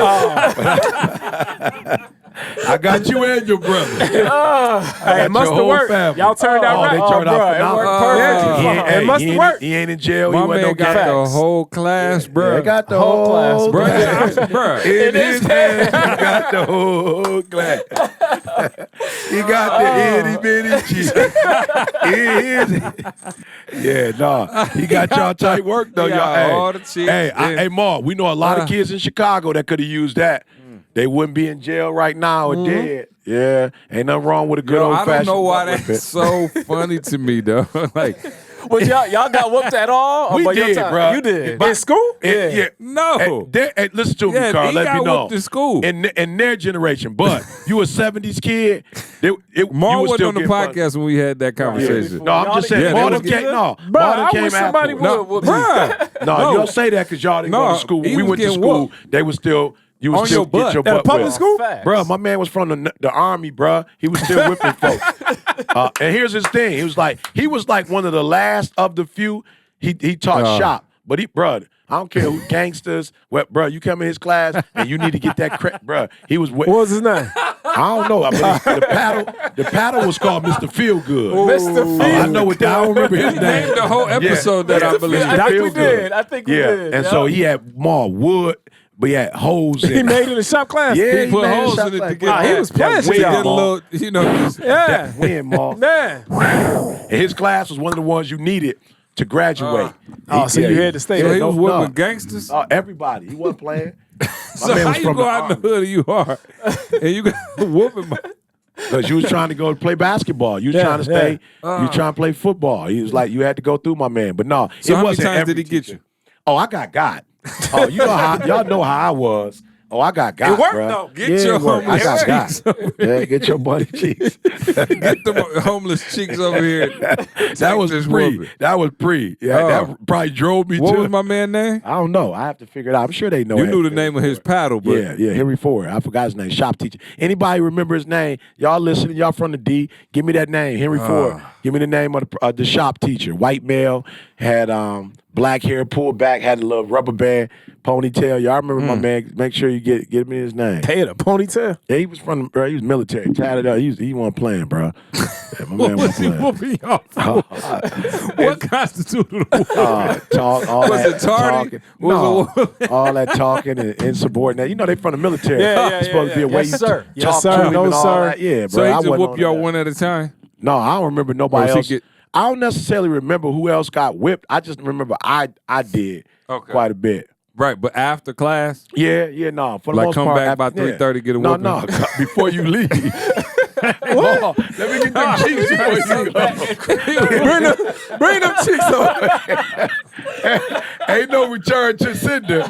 A: I got you and your brother.
E: Hey, it must have worked.
A: Family.
E: Y'all turned out right.
A: They turned out
B: It
A: phenomenal.
B: worked perfect.
E: It must have worked.
A: He ain't in jail.
D: My
A: he wasn't
D: man
A: no
D: got
A: guy.
D: the whole class, bro.
A: They got the
B: Whole class,
A: whole
B: bro.
A: class. In his hand, he got the whole class. He got the itty bitty cheese. Yeah, no. He got y'all tight work though,
D: He got
A: y'all.
D: all
A: Hey,
D: the cheese.
A: hey, Ma, we know a lot of kids in Chicago that could have used that. They wouldn't be in jail right now or dead. Yeah, ain't nothing wrong with a good
D: Yo,
A: old
D: I
A: fashioned.
D: don't know why that's so funny to me, though. Like,
B: But y'all got whooped at all?
A: We
B: But your
A: did,
B: time-
A: bro.
B: You did.
E: In school?
A: Yeah.
D: no.
A: Hey, listen to me,
D: Yeah,
A: Carl.
D: he
A: Let
D: got
A: me know.
D: whooped in school.
A: In their generation, but you a '70s kid.
D: Mar
A: you was
D: wasn't
A: still
D: on the
A: getting punished.
D: podcast when we had that conversation.
A: No, I'm just saying.
D: Yeah,
A: Marlon
D: they was
A: came. No,
E: Bro,
A: Marlon
E: I
A: came
E: wish somebody
A: afterwards.
E: would.
D: Bruh.
A: No, you don't say that because y'all didn't go
D: No,
A: to school.
D: he
A: We
D: was
A: went to
D: getting
A: school.
D: whooped.
A: They was still. You was
D: On
A: still
D: your butt.
A: get your
E: At a
A: butt
E: public
A: whipped.
E: school?
B: Facts.
A: Bro, my man was from the army, bro. He was still whipping folks. And here's his thing. He was like one of the last of the few. He taught shop, but I don't care who gangsters. Well, bro, you come in his class and you need to get that credit, bro. He was.
E: What was his name?
A: I don't know. The paddle was called Mr. Feelgood.
B: Mr.
A: I know what that. I don't remember his
D: He
A: name.
D: named the whole episode that I believe.
B: I think we
A: Feelgood.
B: did. I think we did.
A: And so he had more wood, but he had holes in
E: He
A: it.
E: made it in the shop class.
A: Yeah,
D: He put
A: made
D: holes
A: shop
D: in it to
A: like
D: get
A: that.
E: he was playing
A: That
E: shit,
D: He
A: win,
D: did a
E: y'all.
A: Ma.
D: little, you know, just,
E: Yeah.
A: That win, Ma.
E: Yeah.
A: And his class was one of the ones you needed to graduate.
E: So you had to stay
D: so
E: there.
D: he was
A: no,
D: whipping
A: no.
D: gangsters.
A: Everybody. He wasn't playing.
D: So
A: man
D: how
A: was
D: you
A: from
D: go
A: the
D: out in the hood and you are, and you got whooping my.
A: Because you was trying to go play basketball. You was trying to stay. You was trying to play football. He was like, you had to go through, my man. But no,
D: So
A: it
D: how many
A: wasn't
D: times
A: every
D: did he get
A: teacher.
D: you?
A: Oh, I got. Oh, you know how y'all know how I was. Oh, I got.
E: It worked,
A: bruh.
E: though.
D: Get
A: Yeah,
D: your
A: it worked. I
D: homeless
A: got.
D: cheeks over
A: Yeah, get your buddy cheeks.
D: Get the homeless cheeks over here.
A: That was
D: this
A: pre.
D: whooping.
A: That was pre. Yeah,
D: Oh.
A: that probably drove me
D: What
A: to.
D: was my man name?
A: I don't know. I have to figure it out. I'm sure they know.
D: You
A: that.
D: knew the name of his paddle, but
A: Yeah, Henry Ford. I forgot his name. Shop teacher. Anybody remember his name? Y'all listening? Y'all from the D? Give me that name, Henry Ford. Give me the name of the shop teacher. White male, had black hair, pulled back, had a little rubber band ponytail. Y'all remember my man? Make sure you get me his name.
E: They had a ponytail.
A: Yeah, he was from. Bro, he was military. Tatted up. He wasn't playing, bro. Yeah, my
D: what
A: man
D: was
A: wasn't
D: he
A: playing.
D: whooping y'all for? What constituted a whooping?
A: Talk, all
D: Was
A: that
D: it tardy?
A: talking.
D: Was
A: No, all that talking and insubordinate. You know they from the military.
E: Yeah,
A: It's supposed to be a
B: yeah.
A: way
B: Yes,
A: you
B: sir.
E: Yes,
A: talk
E: sir.
A: to him
E: No,
A: and all
E: sir.
A: that. Yeah, bro.
D: So he
A: I
D: just
A: wasn't
D: whoop
A: on
D: y'all
A: that.
D: one at a time?
A: No, I don't remember nobody
D: Or
A: else.
D: does he get-
A: I don't necessarily remember who else got whipped. I just remember I did quite a bit.
D: Right, but after class?
A: Yeah, no. For the
D: Like
A: most
D: come
A: part,
D: back by
A: after-
D: 3:30, get a
A: No,
D: whooping?
A: no, before you leave. What? Let me get them cheeks before you go.
E: Bring them cheeks over.
A: Ain't no return to sender.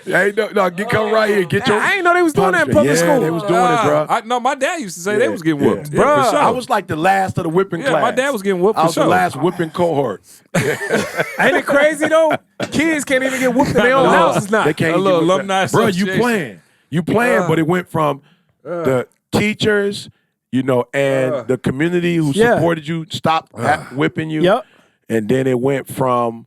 A: Ain't come right here. Get your.
E: I ain't know they was doing that in
A: punishment.
E: public
A: Yeah,
E: school.
A: they was doing it, bro.
D: No, my dad used to say they was getting whooped.
A: Yeah.
D: Yeah, for sure.
A: I was like the last of the whipping
D: Yeah,
A: class.
D: my dad was getting whooped
A: I
D: for
A: was
D: sure.
A: the last whipping cohort.
E: Ain't it crazy though? Kids can't even get whooped in their own
A: No,
E: houses now.
A: They can't
D: A
A: get
D: little
A: whipped.
D: alumni
A: Bro, you
D: association.
A: playing, but it went from the teachers, and the community who
E: Yeah.
A: supported you stopped whipping you.
E: Yep.
A: And then it went from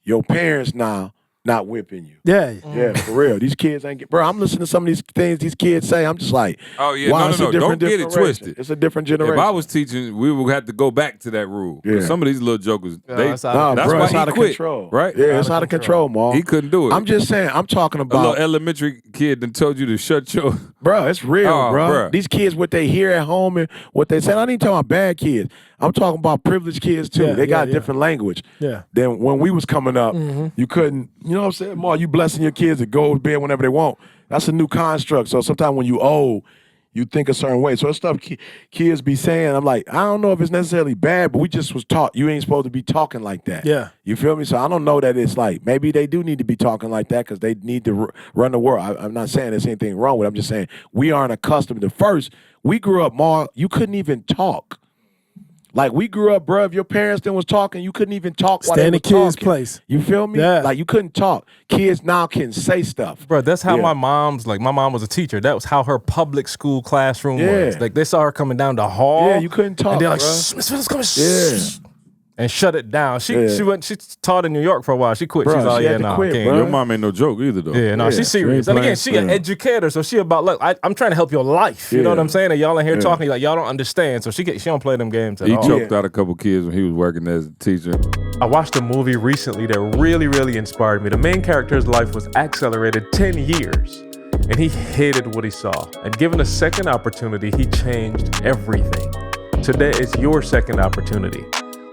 A: your parents now not whipping you.
E: Yeah.
A: Yeah, for real. These kids ain't get. Bro, I'm listening to some of these things these kids say. I'm just like,
D: Oh, yeah.
A: wow,
D: No,
A: it's
D: no,
A: a
D: no.
A: different
D: Don't get it
A: generation.
D: twisted.
A: It's a different generation.
D: If I was teaching, we would have to go back to that rule. 'Cause
A: Yeah.
D: some of these little jokers, they,
B: it's out
A: Nah,
B: of
D: that's
A: bro,
D: why
A: it's
D: he
A: out of
D: quit,
A: control.
D: right?
A: Yeah, it's out of control, Ma.
D: He couldn't do it.
A: I'm just saying, I'm talking
D: a little
A: about,
D: elementary kid that told you to shut your.
A: bro, it's real,
D: Oh,
A: bro.
D: bruh.
A: These kids, what they hear at home and what they say, I ain't talking about bad kids. I'm talking about privileged kids, too.
E: Yeah,
A: they got
E: yeah,
A: a different language.
E: Yeah.
A: Then when we was coming up, you couldn't, you know what I'm saying, Ma, you blessing your kids to go to bed whenever they want. That's a new construct. So sometimes when you old, You think a certain way. So it's stuff kids be saying. I'm like, I don't know if it's necessarily bad, but we just was taught you ain't supposed to be talking like that.
E: Yeah.
A: You feel me? So I don't know that it's like, maybe they do need to be talking like that because they need to run the world. I'm not saying there's anything wrong with it. I'm just saying we aren't accustomed to. First, we grew up more, you couldn't even talk. Like we grew up, bro. If your parents then was talking, you couldn't even talk while they
E: Stand
A: were
E: in the kid's
A: talking.
E: place.
A: You feel me?
E: Yeah.
A: Like you couldn't talk. Kids now can say stuff.
F: Bro, that's how
A: Yeah.
F: my mom was a teacher. That was how her public school classroom
A: Yeah.
F: was. Like they saw her coming down the hall.
A: Yeah, you couldn't talk,
F: And they're like,
A: bro.
F: shh, Miss Phillips coming.
A: Yeah.
F: Shh. And shut it down. She
A: Yeah.
F: she taught in New York for a while. She quit.
A: Bro,
F: She's all,
A: she
F: yeah,
A: had to
F: no,
A: quit,
F: I can't.
A: bro.
D: Your mom ain't no joke either, though.
F: Yeah, no,
A: Yeah.
F: she's
D: She
F: serious.
D: ain't
F: And again,
D: playing.
F: she an
D: Yeah.
F: educator, so she about, look, I'm trying to help your life. You know what
A: Yeah.
F: I'm saying? And y'all in here
A: Yeah.
F: talking, like, y'all don't understand. So she don't play them games at
D: He
F: all.
D: choked out a couple kids when he was working as a teacher.
B: I watched a movie recently that really, really inspired me. The main character's life was accelerated 10 years, and he hated what he saw. And given a second opportunity, he changed everything. Today is your second opportunity.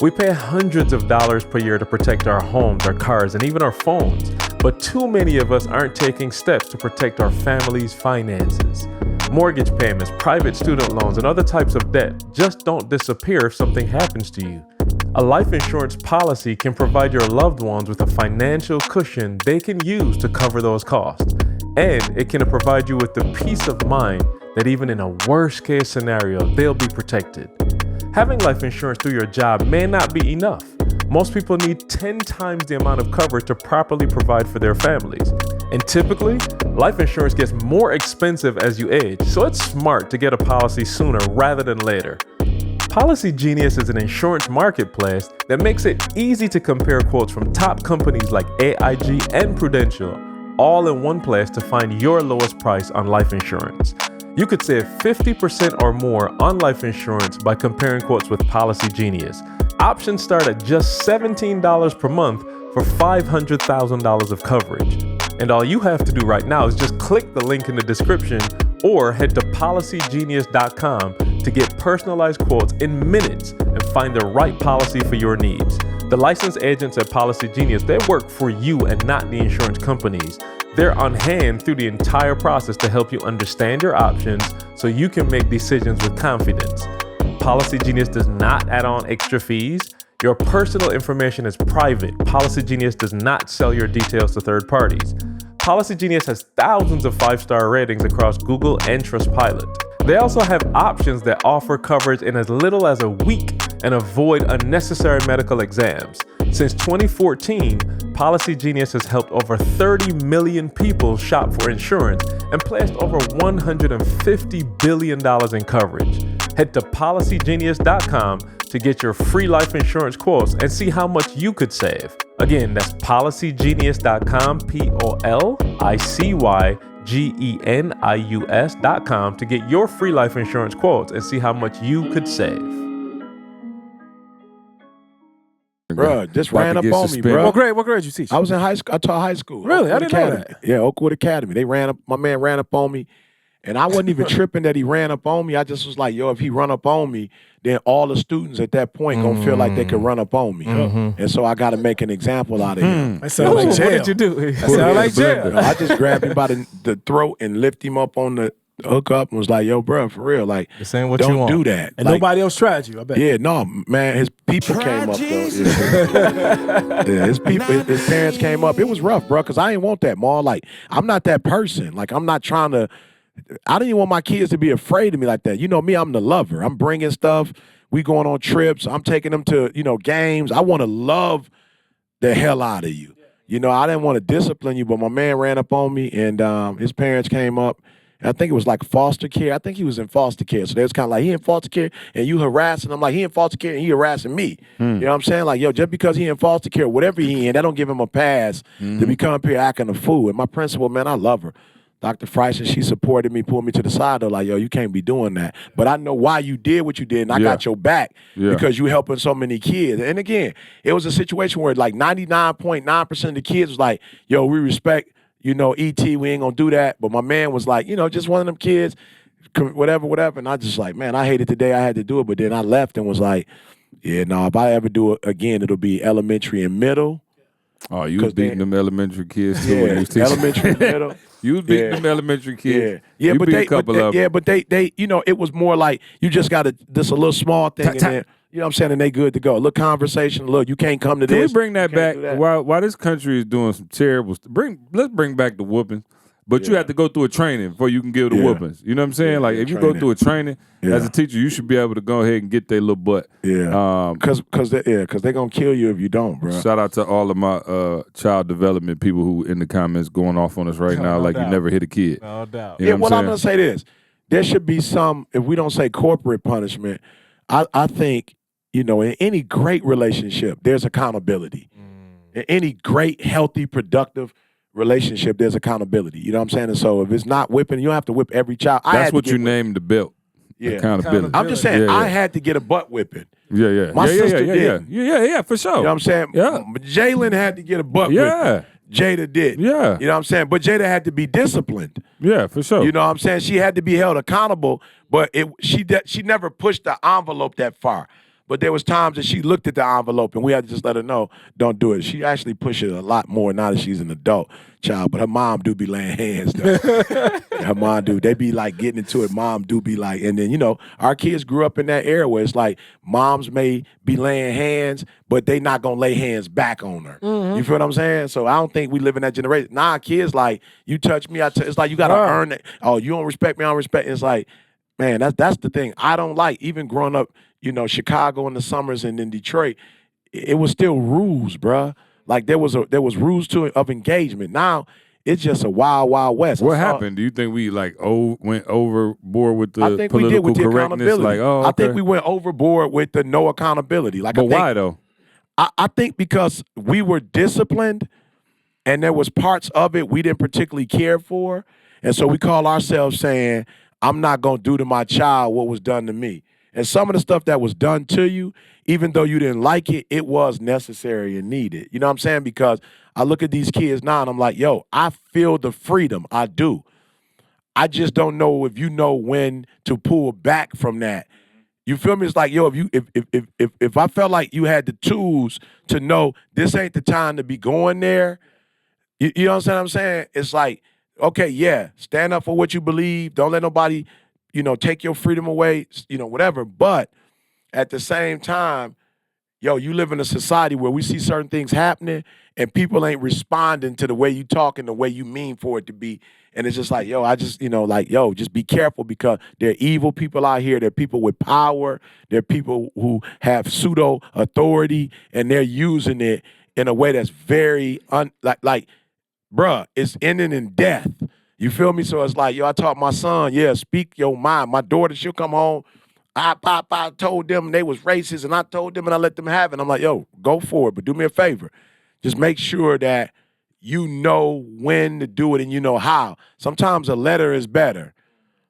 B: We pay hundreds of dollars per year to protect our homes, our cars, and even our phones. But too many of us aren't taking steps to protect our family's finances. Mortgage payments, private student loans, and other types of debt just don't disappear if something happens to you. A life insurance policy can provide your loved ones with a financial cushion they can use to cover those costs. And it can provide you with the peace of mind that even in a worst case scenario, they'll be protected. Having life insurance through your job may not be enough. Most people need 10 times the amount of coverage to properly provide for their families. And typically, life insurance gets more expensive as you age, so it's smart to get a policy sooner rather than later. Policy Genius is an insurance marketplace that makes it easy to compare quotes from top companies like AIG and Prudential, all in one place to find your lowest price on life insurance. You could save 50% or more on life insurance by comparing quotes with Policy Genius. Options start at just $17 per month for $500,000 of coverage. And all you have to do right now is just click the link in the description or head to policygenius.com to get personalized quotes in minutes and find the right policy for your needs. The licensed agents at Policy Genius, they work for you and not the insurance companies. They're on hand through the entire process to help you understand your options so you can make decisions with confidence. Policy Genius does not add on extra fees. Your personal information is private. Policy Genius does not sell your details to third parties. Policy Genius has thousands of 5-star ratings across Google and Trustpilot. They also have options that offer coverage in as little as a week and avoid unnecessary medical exams. Since 2014, Policy Genius has helped over 30 million people shop for insurance and placed over $150 billion in coverage. Head to policygenius.com to get your free life insurance quotes and see how much you could save. Again, that's policygenius.com, policygenius.com to get your free life insurance quotes and see how much you could save.
A: Bro, just
D: About
A: ran
D: to
A: up
D: get
A: on me,
D: suspended.
A: bro.
E: What grade you teach?
A: I was in high school. I taught high school.
E: Really? I
A: Oakwood
E: didn't know
A: Academy. Yeah, Oakwood Academy. They ran up. My man ran up on me, and I wasn't even tripping that he ran up on me. I just was like, yo, if he run up on me, then all the students at that point gonna feel like they could run up on me, and so I got to make an example out of him.
E: That sounds like jail.
B: What did you do?
E: That sounds like jail.
A: No, I just grabbed him by the throat and lift him up on the hook up and was like, yo, bro, for real, like,
F: This ain't what you
A: don't
F: want.
A: do that.
E: And
A: Like,
E: nobody else tried you, I bet.
A: yeah, no, man, his people came up, though. Yeah, his people, his parents came up. It was rough, bro, because I didn't want that, Ma. Like, I'm not that person. Like, I'm not trying to, I didn't even want my kids to be afraid of me like that. You know me, I'm the lover. I'm bringing stuff. We going on trips. I'm taking them to, games. I want to love the hell out of you. You know, I didn't want to discipline you, but my man ran up on me, and his parents came up. I think it was like foster care. I think he was in foster care. So they was kind of like, he in foster care and you harassing him. Like, he in foster care and he harassing me. You know what I'm saying? Like, yo, just because he in foster care, whatever he in, that don't give him a pass to become up here acting a fool. And my principal, man, I love her. Dr. Freisen, she supported me, pulled me to the side, though, like, yo, you can't be doing that. But I know why you did what you did, and I got your back because you helping so many kids. And again, it was a situation where like 99.9% of the kids was like, yo, we respect, E.T., we ain't gonna do that. But my man was like, just one of them kids, whatever. And I just like, man, I hated the day I had to do it. But then I left and was like, yeah, no, if I ever do it again, it'll be elementary and middle.
D: Oh, you was beating them elementary kids too when you was teaching.
A: Elementary and middle.
D: You was beating them elementary kids.
A: Yeah,
D: you
A: but
D: beat
A: they,
D: a couple of them.
A: yeah, but they, you know, it was more like you just got this a little small thing, and then you know what I'm saying, and they good to go. Look, conversation. Look, you can't come to
D: Can
A: this.
D: we bring that
A: you can't
D: back?
A: do that.
D: While this country is doing some terrible stuff, let's bring back the whoopings. But you have to go through a training before you can give the whoopings. You know what I'm saying? Like if you go through a training as a teacher, you should be able to go ahead and get their little butt.
A: Yeah. Because they're gonna kill you if you don't, bro.
D: Shout out to all of my child development people who in the comments going off on us right now, like you never hit a kid.
F: No doubt.
D: You know what
A: I'm gonna say this: there should be some. If we don't say corporate punishment, I think, you know, in any great relationship, there's accountability. In any great, healthy, productive relationship, there's accountability. You know what I'm saying? And so if it's not whipping, you don't have to whip every child.
D: That's what you named the belt.
A: Yeah.
D: Accountability.
A: I'm just saying, I had to get a butt whipping.
D: Yeah.
A: My sister did.
D: Yeah, for sure.
A: You know what I'm saying?
D: Yeah.
A: Jalen had to get a butt whipping. Jada did.
D: Yeah.
A: You know what I'm saying? But Jada had to be disciplined.
D: Yeah, for sure.
A: You know what I'm saying? She had to be held accountable, but she never pushed the envelope that far. But there was times that she looked at the envelope and we had to just let her know, don't do it. She actually pushed it a lot more now that she's an adult child. But her mom do be laying hands, though. Her mom do. They be like getting into it. Mom do be like, and then, you know, our kids grew up in that era where it's like moms may be laying hands, but they not going to lay hands back on her. You feel what I'm saying? So I don't think we live in that generation. Nah, kids like, you touch me, it's like you got to earn it. Oh, you don't respect me, I don't respect. It's like, man, that's the thing. I don't like, even growing up, you know, Chicago in the summers and in Detroit, it was still rules, bruh. Like there was rules of engagement. Now it's just a wild, wild west.
D: What happened? Do you think we like went overboard with the
A: I think we did
D: political
A: with the
D: correctness?
A: accountability.
D: Like, okay.
A: I think we went overboard with the no accountability. Like,
D: but why though?
A: I think because we were disciplined, and there was parts of it we didn't particularly care for, and so we call ourselves saying, "I'm not gonna do to my child what was done to me." And some of the stuff that was done to you, even though you didn't like it, it was necessary and needed. You know what I'm saying? Because I look at these kids now and I'm like, yo, I feel the freedom. I do. I just don't know if you know when to pull back from that. You feel me? It's like, yo, if I felt like you had the tools to know this ain't the time to be going there, you know what I'm saying? It's like, okay, yeah, stand up for what you believe. Don't let nobody, you know, take your freedom away, you know, whatever. But at the same time, yo, you live in a society where we see certain things happening and people ain't responding to the way you talk and the way you mean for it to be. And it's just like, yo, I just, you know, like, yo, just be careful because there are evil people out here. There are people with power. There are people who have pseudo authority and they're using it in a way that's very, like, bruh, it's ending in death. You feel me? So it's like, yo, I taught my son, speak your mind. My daughter, she'll come home. I told them they was racist, and I told them and I let them have it. And I'm like, yo, go for it, but do me a favor. Just make sure that you know when to do it and you know how. Sometimes a letter is better.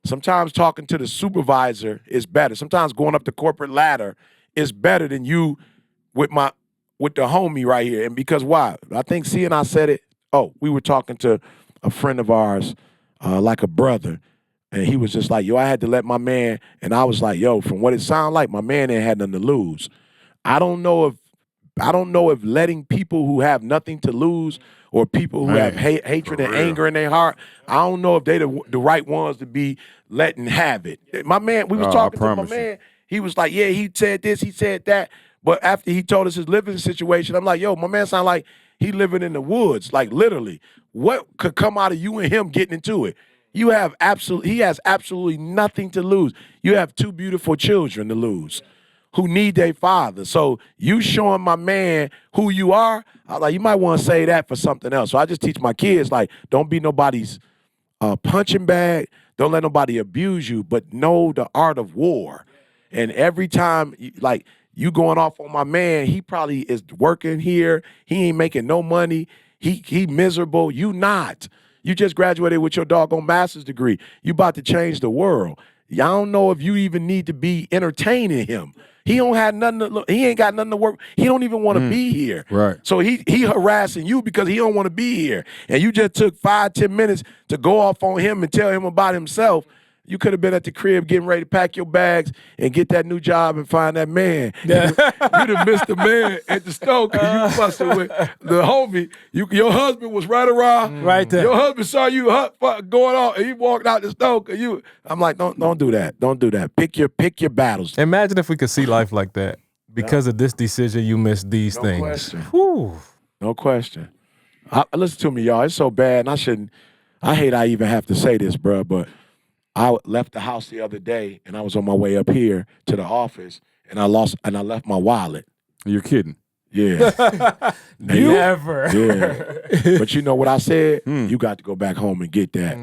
A: Sometimes talking to the supervisor is better. Sometimes going up the corporate ladder is better than you with the homie right here. And because why? I think C and I said it. Oh, we were talking to a friend of ours, like a brother, and he was just like, yo, I had to let my man, and I was like, yo, from what it sounded like, my man ain't had nothing to lose. I don't know if letting people who have nothing to lose or people who have hatred and anger in their heart, I don't know if they the right ones to be letting have it. My man, we was talking to my man, he was like, yeah, he said this, he said that, but after he told us his living situation, I'm like, yo, my man sound like he living in the woods, like literally. What could come out of you and him getting into it? He has absolutely nothing to lose. You have two beautiful children to lose who need their father. So you showing my man who you are, I like, you might want to say that for something else. So I just teach my kids, like, don't be nobody's punching bag. Don't let nobody abuse you, but know the art of war. And every time, like, you going off on my man, he probably is working here. He ain't making no money. He miserable. You not. You just graduated with your doggone master's degree. You about to change the world. Y'all don't know if you even need to be entertaining him. He don't have nothing. He ain't got nothing to work. He don't even want to be here.
D: Right.
A: So he harassing you because he don't want to be here. And you just took 5-10 minutes to go off on him and tell him about himself. You could have been at the crib getting ready to pack your bags and get that new job and find that man. Yeah. You'd have missed the man at the stove because you fussing with the homie. Your husband was right around.
E: Right there.
A: Your husband saw you going on and he walked out the stove. I'm like, don't do that. Don't do that. Pick your battles.
F: Imagine if we could see life like that. Because of this decision, you missed these things.
A: Question.
F: Whew.
A: No question. Listen to me, y'all. It's so bad, and I hate I even have to say this, bro, but I left the house the other day, and I was on my way up here to the office, and I left my wallet.
D: You're kidding.
A: Yeah.
E: Never.
A: Yeah. But you know what I said? You got to go back home and get that.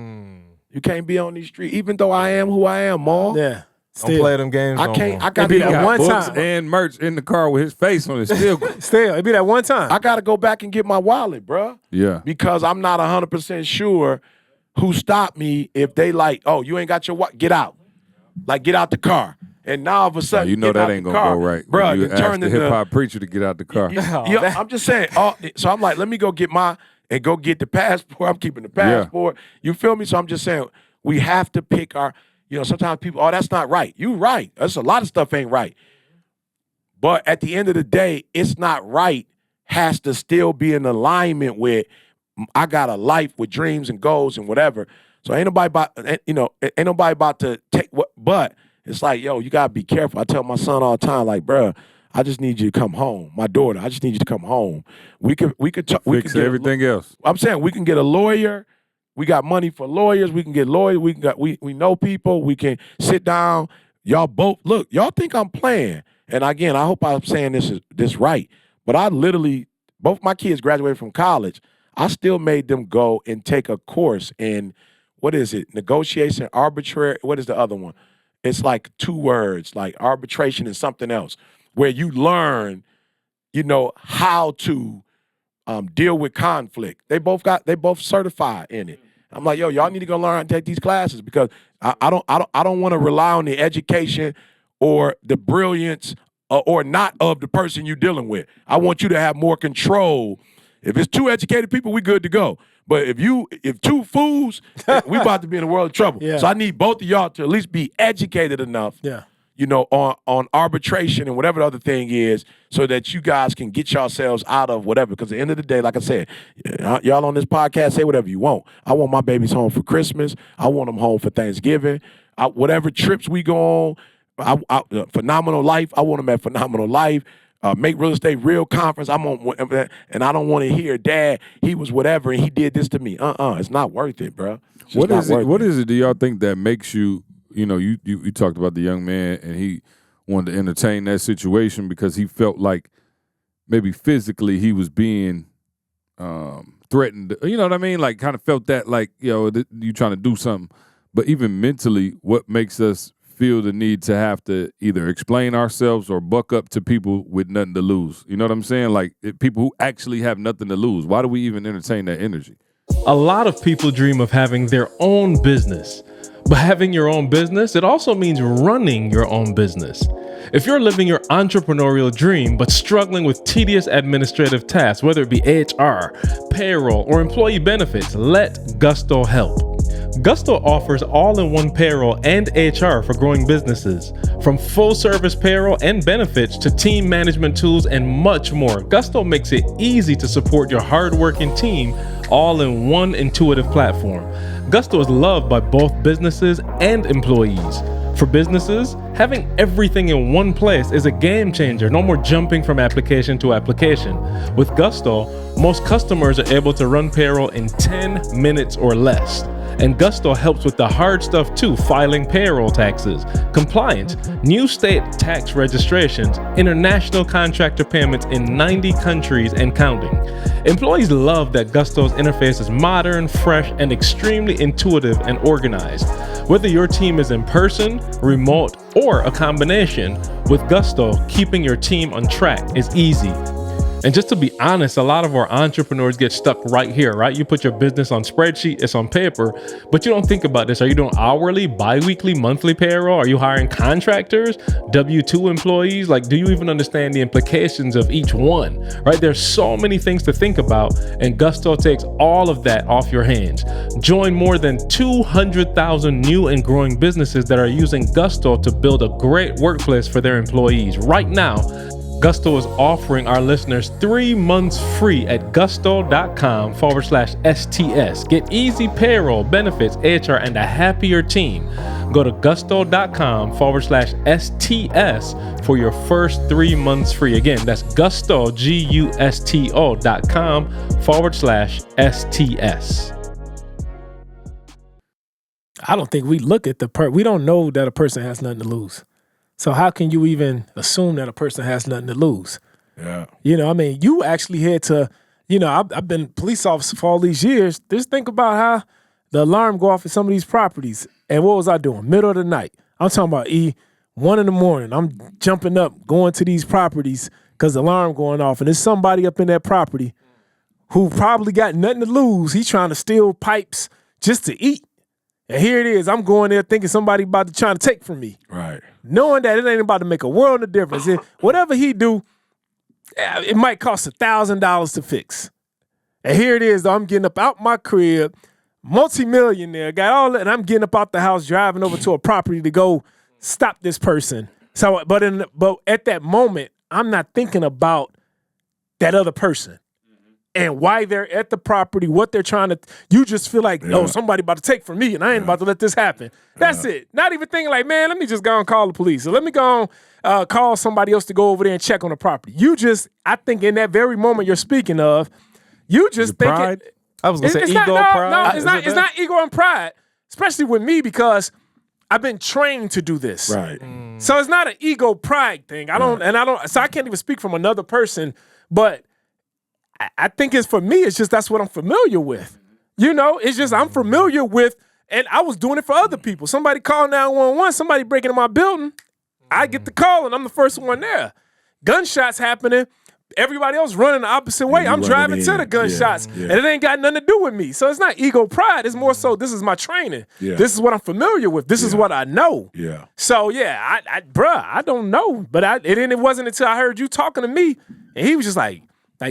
A: You can't be on these streets, even though I am who I am, Ma.
E: Yeah.
F: Don't play them games.
A: I can't. I got to
E: be
A: go
E: that one
D: Books
E: time.
D: and merch in the car with his face on it. Still.
E: It'd be that one time.
A: I got to go back and get my wallet, bro.
D: Yeah.
A: Because I'm not 100% sure who stopped me if they like, oh, you ain't got your wallet, get out. Like, get out the car. And now all of a sudden,
D: You know that ain't going to go right.
A: Bro,
D: You
A: it
D: ask
A: turned
D: the
A: into
D: hip-hop preacher to get out the car.
A: Yeah, I'm just saying. So I'm like, let me go get the passport. I'm keeping the passport. You feel me? So I'm just saying, we have to pick our, sometimes people, oh, that's not right. You right. That's a lot of stuff ain't right. But at the end of the day, it's not right has to still be in alignment with, I got a life with dreams and goals and whatever. So ain't nobody about to take what, but it's like, yo, you gotta be careful. I tell my son all the time, like, bruh, I just need you to come home. My daughter, I just need you to come home. We could
D: Fix everything else.
A: I'm saying we can get a lawyer. We got money for lawyers. We can get lawyers. We know people. We can sit down. Y'all both look. Y'all think I'm playing. And again, I hope I'm saying this right. But I literally, both my kids graduated from college. I still made them go and take a course in, what is it? Negotiation, arbitrary. What is the other one? It's like 2 words, like arbitration and something else, where you learn, how to deal with conflict. They both certified in it. I'm like, yo, y'all need to go learn how to take these classes because I don't want to rely on the education or the brilliance or not of the person you're dealing with. I want you to have more control. If it's 2 educated people, we good to go. But if 2 fools, we about to be in a world of trouble.
E: Yeah.
A: So I need both of y'all to at least be educated enough.
E: Yeah.
A: On arbitration and whatever the other thing is, so that you guys can get yourselves out of whatever. Because at the end of the day, like I said, y'all on this podcast, say whatever you want. I want my babies home for Christmas. I want them home for Thanksgiving. Whatever trips we go on, Phenomenal Life, I want them at Phenomenal Life. Make Real Estate Real Conference. And I don't want to hear, Dad, he was whatever and he did this to me. It's not worth it, bro.
D: What is it do y'all think that makes you, you talked about the young man and he wanted to entertain that situation because he felt like maybe physically he was being threatened. You know what I mean? Like kind of felt that like, you trying to do something. But even mentally, what makes us feel the need to have to either explain ourselves or buck up to people with nothing to lose? You know what I'm saying? Like people who actually have nothing to lose. Why do we even entertain that energy?
B: A lot of people dream of having their own business. But having your own business, it also means running your own business. If you're living your entrepreneurial dream but struggling with tedious administrative tasks, whether it be HR, payroll, or employee benefits, let Gusto help. Gusto offers all-in-one payroll and HR for growing businesses. From full-service payroll and benefits to team management tools and much more, Gusto makes it easy to support your hard-working team all in one intuitive platform. Gusto is loved by both businesses and employees. For businesses, having everything in one place is a game changer. No more jumping from application to application. With Gusto, most customers are able to run payroll in 10 minutes or less. And Gusto helps with the hard stuff too, filing payroll taxes, compliance, new state tax registrations, international contractor payments in 90 countries and counting. Employees love that Gusto's interface is modern, fresh, and extremely intuitive and organized. Whether your team is in person, remote, or a combination, with Gusto, keeping your team on track is easy. And just to be honest, a lot of our entrepreneurs get stuck right here, right? You put your business on spreadsheet, it's on paper, but you don't think about this. Are you doing hourly, bi-weekly, monthly payroll? Are you hiring contractors, W-2 employees? Like, do you even understand the implications of each one, right? There's so many things to think about, and Gusto takes all of that off your hands. Join more than 200,000 new and growing businesses that are using Gusto to build a great workplace for their employees. Right now, Gusto is offering our listeners 3 months free at gusto.com/STS. Get easy payroll, benefits, HR, and a happier team. Go to gusto.com/STS for your first 3 months free. Again, that's gusto, GUSTO.com/STS.
E: I don't think we look at we don't know that a person has nothing to lose. So how can you even assume that a person has nothing to lose?
A: Yeah.
E: You know, I mean, you actually had to, you know, I've been a police officer for all these years. Just think about how the alarm go off at some of these properties. And what was I doing? Middle of the night. I'm talking about 1 in the morning. I'm jumping up, going to these properties because the alarm going off. And there's somebody up in that property who probably got nothing to lose. He's trying to steal pipes just to eat. And here it is. I'm going there thinking somebody about to try to take from me.
A: Right.
E: Knowing that it ain't about to make a world of difference. Whatever he do, it might cost $1,000 to fix. And here it is, though. I'm getting up out my crib, multi-millionaire, got all that, and I'm getting up out the house, driving over to a property to go stop this person. So, but at that moment, I'm not thinking about that other person. And why they're at the property, what they're trying to, you just feel like, oh, somebody about to take from me and I ain't about to let this happen. That's it. Not even thinking like, man, let me just go and call the police. Or let me go and call somebody else to go over there and check on the property. I think in that very moment you're speaking of, you just think
F: pride? I was going to say
E: it's
F: ego,
E: not,
F: pride.
E: No, it's not ego and pride, especially with me because I've been trained to do this.
A: Right.
E: So it's not an ego pride thing. So I can't even speak from another person, but I think it's for me, it's just that's what I'm familiar with. You know, it's just I'm familiar with, and I was doing it for other people. Somebody called 911, somebody breaking in my building. I get the call and I'm the first one there. Gunshots happening, everybody else running the opposite way. I'm driving to the gunshots, and it ain't got nothing to do with me. So it's not ego pride. It's more so this is my training.
A: Yeah.
E: This is what I'm familiar with. This is what I know.
A: Yeah.
E: So yeah, I don't know. But it wasn't until I heard you talking to me, and he was just like,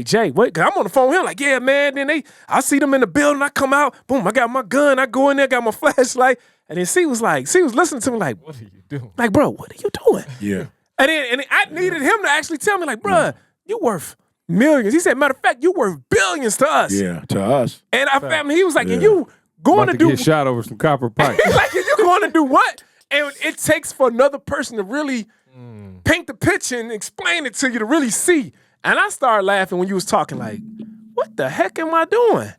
E: Jay, what? Cause I'm on the phone with him, like, yeah, man. Then I see them in the building. I come out, boom, I got my gun. I go in there, got my flashlight. And then C was listening to me like,
F: What are you doing?
E: like, bro, what are you doing?
A: Yeah.
E: And then I needed him to actually tell me, like, bro, you worth millions. He said, matter of fact, you worth billions to us.
A: Yeah. To us.
E: And he was like, and you going
D: About
E: to
D: to
E: do
D: get shot over some copper pipe.
E: like, and you going to do what? And it takes for another person to really paint the picture and explain it to you to really see. And I started laughing when you was talking like, what the heck am I doing?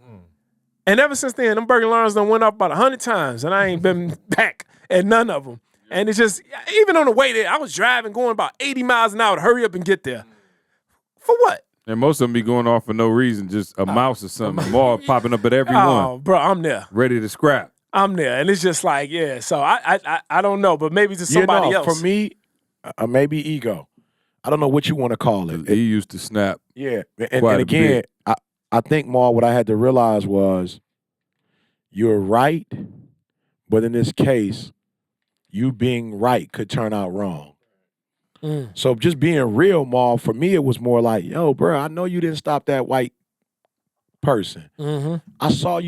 E: And ever since then, them burglar alarms done went off about 100 times, and I ain't been back at none of them. And it's just, even on the way there, I was driving, going about 80 miles an hour to hurry up and get there. For what?
D: And most of them be going off for no reason, just a mouse or something. A ball popping up at every
E: Oh,
D: one.
E: bro, I'm there.
D: Ready to scrap.
E: I'm there. And it's just like, yeah. So I don't know, but maybe to somebody else.
A: For me, maybe ego. I don't know what you want to call it.
D: He used to snap.
A: Yeah.
D: Quite
A: And
D: a
A: again, I think, Ma, what I had to realize was you're right, but in this case, you being right could turn out wrong. So just being real, Ma, for me, it was more like, yo, bro, I know you didn't stop that white person. I saw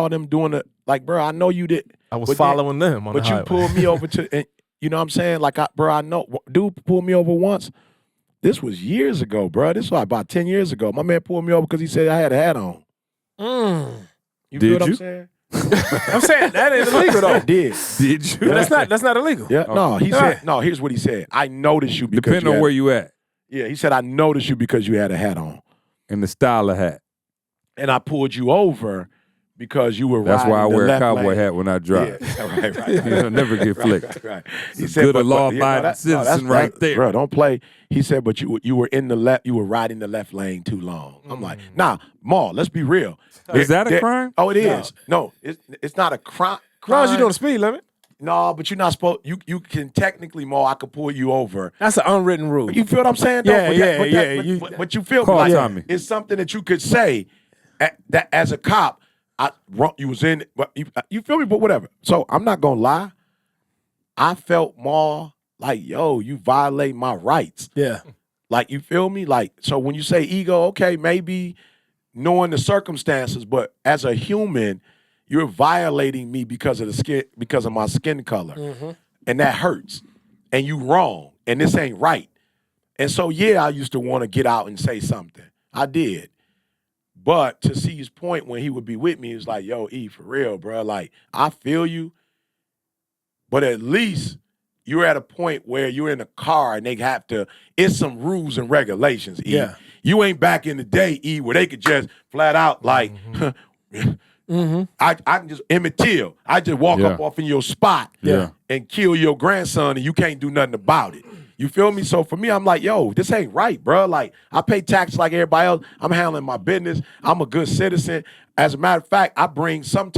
A: them doing it. Like, bro, I know you did.
F: I was following them on the
A: But you
F: highway.
A: pulled me over to, and you know what I'm saying? Like, I know, dude pulled me over once. This was years ago, bro. This was about 10 years ago. My man pulled me over because he said I had a hat on. You
D: Did
A: feel what
D: you?
A: I'm saying?
E: I'm saying that ain't illegal though.
A: I did.
D: Did you?
E: That's not illegal.
A: Yeah. No, he said, no, here's what he said. I noticed you because
D: Depending
A: you
D: on
A: had,
D: where you at
A: yeah, he said, I noticed you because you had a hat on.
D: and the style of hat.
A: And I pulled you over because you were
D: That's
A: riding
D: why I
A: the
D: wear a
A: left
D: cowboy
A: lane.
D: hat when I drive.
A: Yeah, right.
D: You'll never get flicked.
A: Right. He
D: It's good, a law-abiding
A: that's
D: citizen right there.
A: Bro, don't play. He said, but you were in the left. You were riding the left lane too long. I'm like, nah, Ma, let's be real.
D: Is that a crime?
A: Oh, it is. No, it's not a crime.
E: As long as you doing the speed limit.
A: No, but you're not supposed. You can technically, Mo. I could pull you over.
E: That's an unwritten rule.
A: You feel what I'm saying?
E: Yeah,
A: But you feel me?
D: Call
A: Like,
D: Tommy.
A: it's something that you could say that as a cop. You was in. You feel me? But whatever. So I'm not gonna lie. I felt more like, yo, you violate my rights.
E: Yeah.
A: Like, you feel me? Like, so when you say ego, okay, maybe knowing the circumstances, but as a human, you're violating me because of the skin, because of my skin color. And that hurts. And you wrong. And this ain't right. And so, yeah, I used to want to get out and say something. I did. But to see his point when he would be with me, he was like, yo, E, for real, bro. Like, I feel you. But at least you're at a point where you're in a car and they have to, it's some rules and regulations, E.
E: Yeah.
A: You ain't back in the day, E, where they could just flat out like, I can just, Emmett Till, I just walk up off in your spot and kill your grandson and you can't do nothing about it. You feel me? So for me, I'm like, yo, this ain't right, bro. Like, I pay taxes like everybody else. I'm handling my business. I'm a good citizen. As a matter of fact, I bring some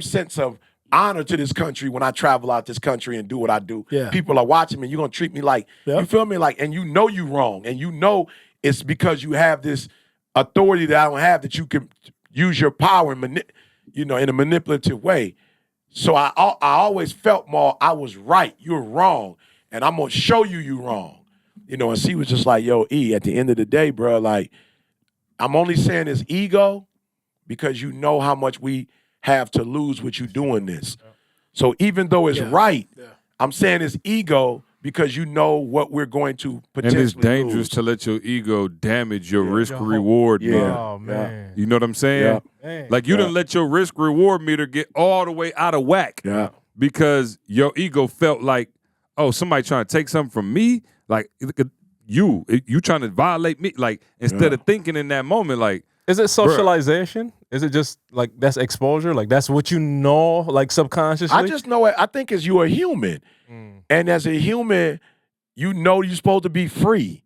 A: sense of honor to this country when I travel out this country and do what I do.
E: Yeah.
A: People are watching me. You're going to treat me like, you feel me? Like, and you know you wrong. And you know it's because you have this authority that I don't have, that you can use your power in a manipulative way. So I always felt more, I was right, you're wrong, and I'm gonna show you wrong. And she was just like, yo, E, at the end of the day, bro, like, I'm only saying this ego because you know how much we have to lose with you doing this. So even though it's right, I'm saying it's ego because you know what we're going to potentially
D: And it's dangerous
A: lose.
D: to let your ego damage your risk reward meter.
F: Oh man.
D: You know what I'm saying? Like you done let your risk reward meter get all the way out of whack.
A: Yeah.
D: Because your ego felt like, oh, somebody trying to take something from me? Like you trying to violate me? Like instead of thinking in that moment, like,
F: Is it socialization? Is it just like that's exposure? Like that's what you know, like subconsciously?
A: I just know it. I think as you're a human, and as a human, you know you're supposed to be free.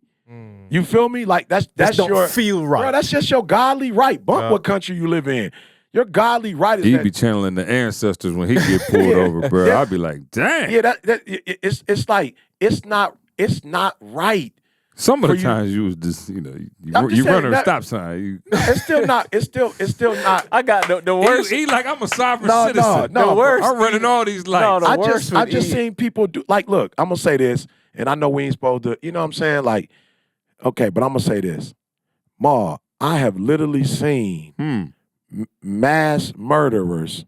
A: You feel me? Like that's
F: don't
A: your
F: feel right.
A: Bro, that's just your godly right. Bump what country you live in. Your godly right is
D: he
A: that.
D: be channeling the ancestors when he get pulled over, bro. I'd be like, dang.
A: Yeah, it's like it's not right.
D: Some of the
A: you-
D: times you was just, you
A: I'm just saying
D: running a
A: that-
D: stop sign.
A: It's still not. It's still not.
F: I got the worst.
D: He like, I'm a sovereign
A: No,
D: citizen.
A: no,
F: the worst.
D: I'm running all these lights.
F: the
A: I
F: worst
A: just
F: would
A: seen people do, like, look, I'm gonna say this, and I know we ain't supposed to, you know what I'm saying? Like, okay, but I'm gonna say this. Ma, I have literally seen mass murderers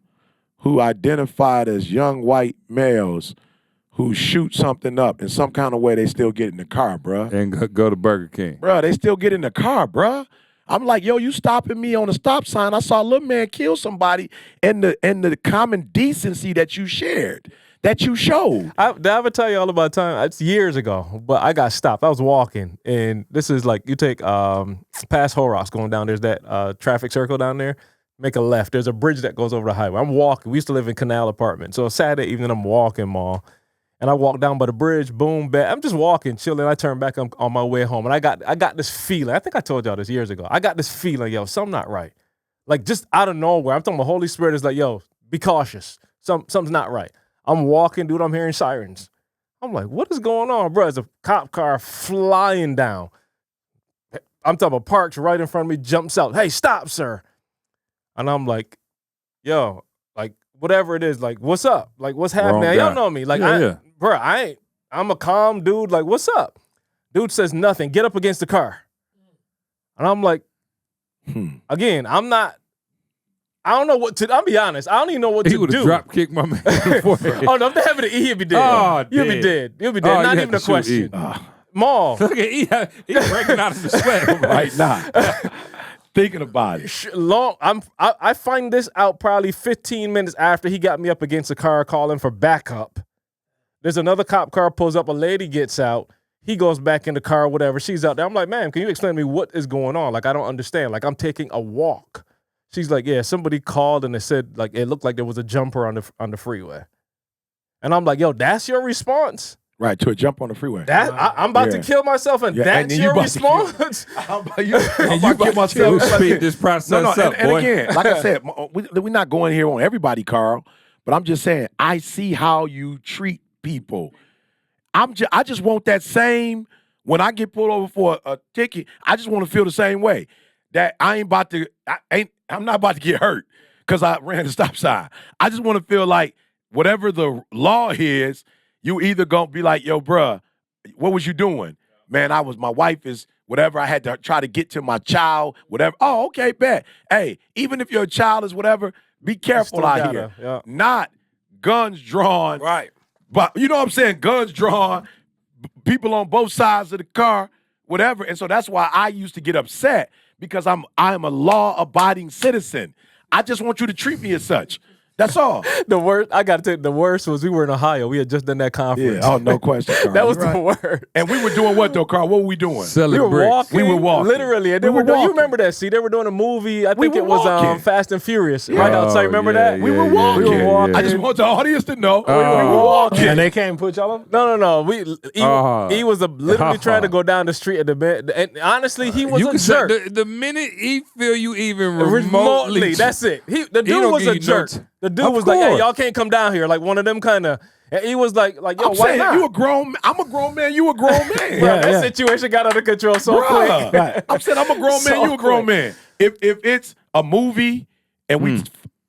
A: who identified as young white males who shoot something up in some kind of way, they still get in the car, bruh.
D: And go to Burger King.
A: Bruh, they still get in the car, bruh. I'm like, yo, you stopping me on a stop sign. I saw a little man kill somebody, and the common decency that you shared, that you showed.
F: Did I ever tell you all about time? It's years ago, but I got stopped. I was walking, and this is like you take past Horrocks going down. There's that traffic circle down there. Make a left. There's a bridge that goes over the highway. I'm walking. We used to live in Canal Apartment. So Saturday evening, I'm walking, Ma. And I walk down by the bridge, boom, back. I'm just walking, chilling. I turn back on my way home. And I got this feeling. I think I told y'all this years ago. I got this feeling, yo, something not right. Like just out of nowhere. I'm talking about Holy Spirit is like, yo, be cautious. Something's not right. I'm walking, dude, I'm hearing sirens. I'm like, what is going on, bro? There's a cop car flying down. I'm talking about parks right in front of me, jumps out. Hey, stop, sir. And I'm like, yo, like, whatever it is, like, what's up? Like, what's happening?
D: Wrong
F: Y'all
D: guy.
F: know me. Like,
D: Yeah.
F: bro, I'm a calm dude. Like, what's up? Dude says nothing. Get up against the car. And I'm like, again, I don't know what to, I'll be honest. I don't even know what
D: He
F: to
D: would have
F: do.
D: drop kicked my man in the forehead.
F: Oh, no, if they have it at E, he'll be dead.
D: Oh,
F: You'll be
D: dead.
F: dead. You'll be
D: Oh,
F: dead.
D: you
F: Not
D: had
F: even a
D: to shoot
F: question.
D: E.
F: Maul.
D: Look at he breaking out of the sweat.
A: Right now. Thinking about it.
F: I find this out probably 15 minutes after he got me up against a car calling for backup. There's another cop car pulls up, a lady gets out. He goes back in the car, whatever. She's out there. I'm like, ma'am, can you explain to me what is going on? Like, I don't understand. Like, I'm taking a walk. She's like, yeah, somebody called and they said, like, it looked like there was a jumper on the freeway. And I'm like, yo, that's your response?
A: Right, to a jump on the freeway.
F: I'm about to kill myself, and
A: Yeah, and
F: that's
A: then you
F: your
A: about to kill-
F: response?
A: I'm about to kill myself.
D: We'll speed this process up,
A: and
D: boy.
A: again, like I said, we're not going here on everybody, Carl. But I'm just saying, I see how you treat people. I just want that same, when I get pulled over for a ticket, I just want to feel the same way. That I'm not about to get hurt because I ran the stop sign. I just want to feel like whatever the law is, you either gonna be like, yo, bruh, what was you doing? Man, my wife is whatever. I had to try to get to my child, whatever. Oh, okay, bet. Hey, even if your child is whatever, be careful out here.
F: Yeah.
A: Not guns drawn.
E: Right.
A: But you know what I'm saying? Guns drawn, people on both sides of the car, whatever. And so that's why I used to get upset because I am a law-abiding citizen. I just want you to treat me as such. That's all.
F: The worst, I got to tell you, the worst was we were in Ohio. We had just done that conference.
A: Yeah. Oh, no question, Carl.
F: That was
A: You're
F: the
A: right.
F: worst.
A: And we were doing what though, Carl? What were we doing?
D: Selling
F: We were
D: bricks.
F: walking.
A: We were walking.
F: Literally. And they
A: We
F: were
A: were
F: doing, you
A: walking.
F: remember that? See, they were doing a movie. I think
A: were
F: it was
A: walking.
F: Fast and Furious. Right outside. Remember that?
A: We were walking.
F: We were walking.
A: I just want the audience to know. we
D: Oh.
A: were walking.
E: And they came and put y'all up?
F: No. He was literally trying to
D: Uh-huh.
F: go down the street at the bed. And honestly, he was
D: You
F: a
D: can
F: jerk.
D: say the minute he feel you even
F: Remotely. That's it. The dude
D: don't
F: was
D: give
F: a
D: you no
F: jerk.
D: t-
F: The dude
D: Of
F: was like, hey,
D: course.
F: y'all can't come down here. Like one of them kind of. And he was like, yo,
A: I'm
F: why
A: saying
F: not?
A: I'm a grown man, you a grown man.
F: Bro,
E: Yeah,
F: that
E: yeah.
F: situation got out of control so
A: Bruh.
F: quick.
E: Right.
A: I'm saying I'm a grown man,
F: So
A: you a grown
F: quick.
A: man. If it's a movie and we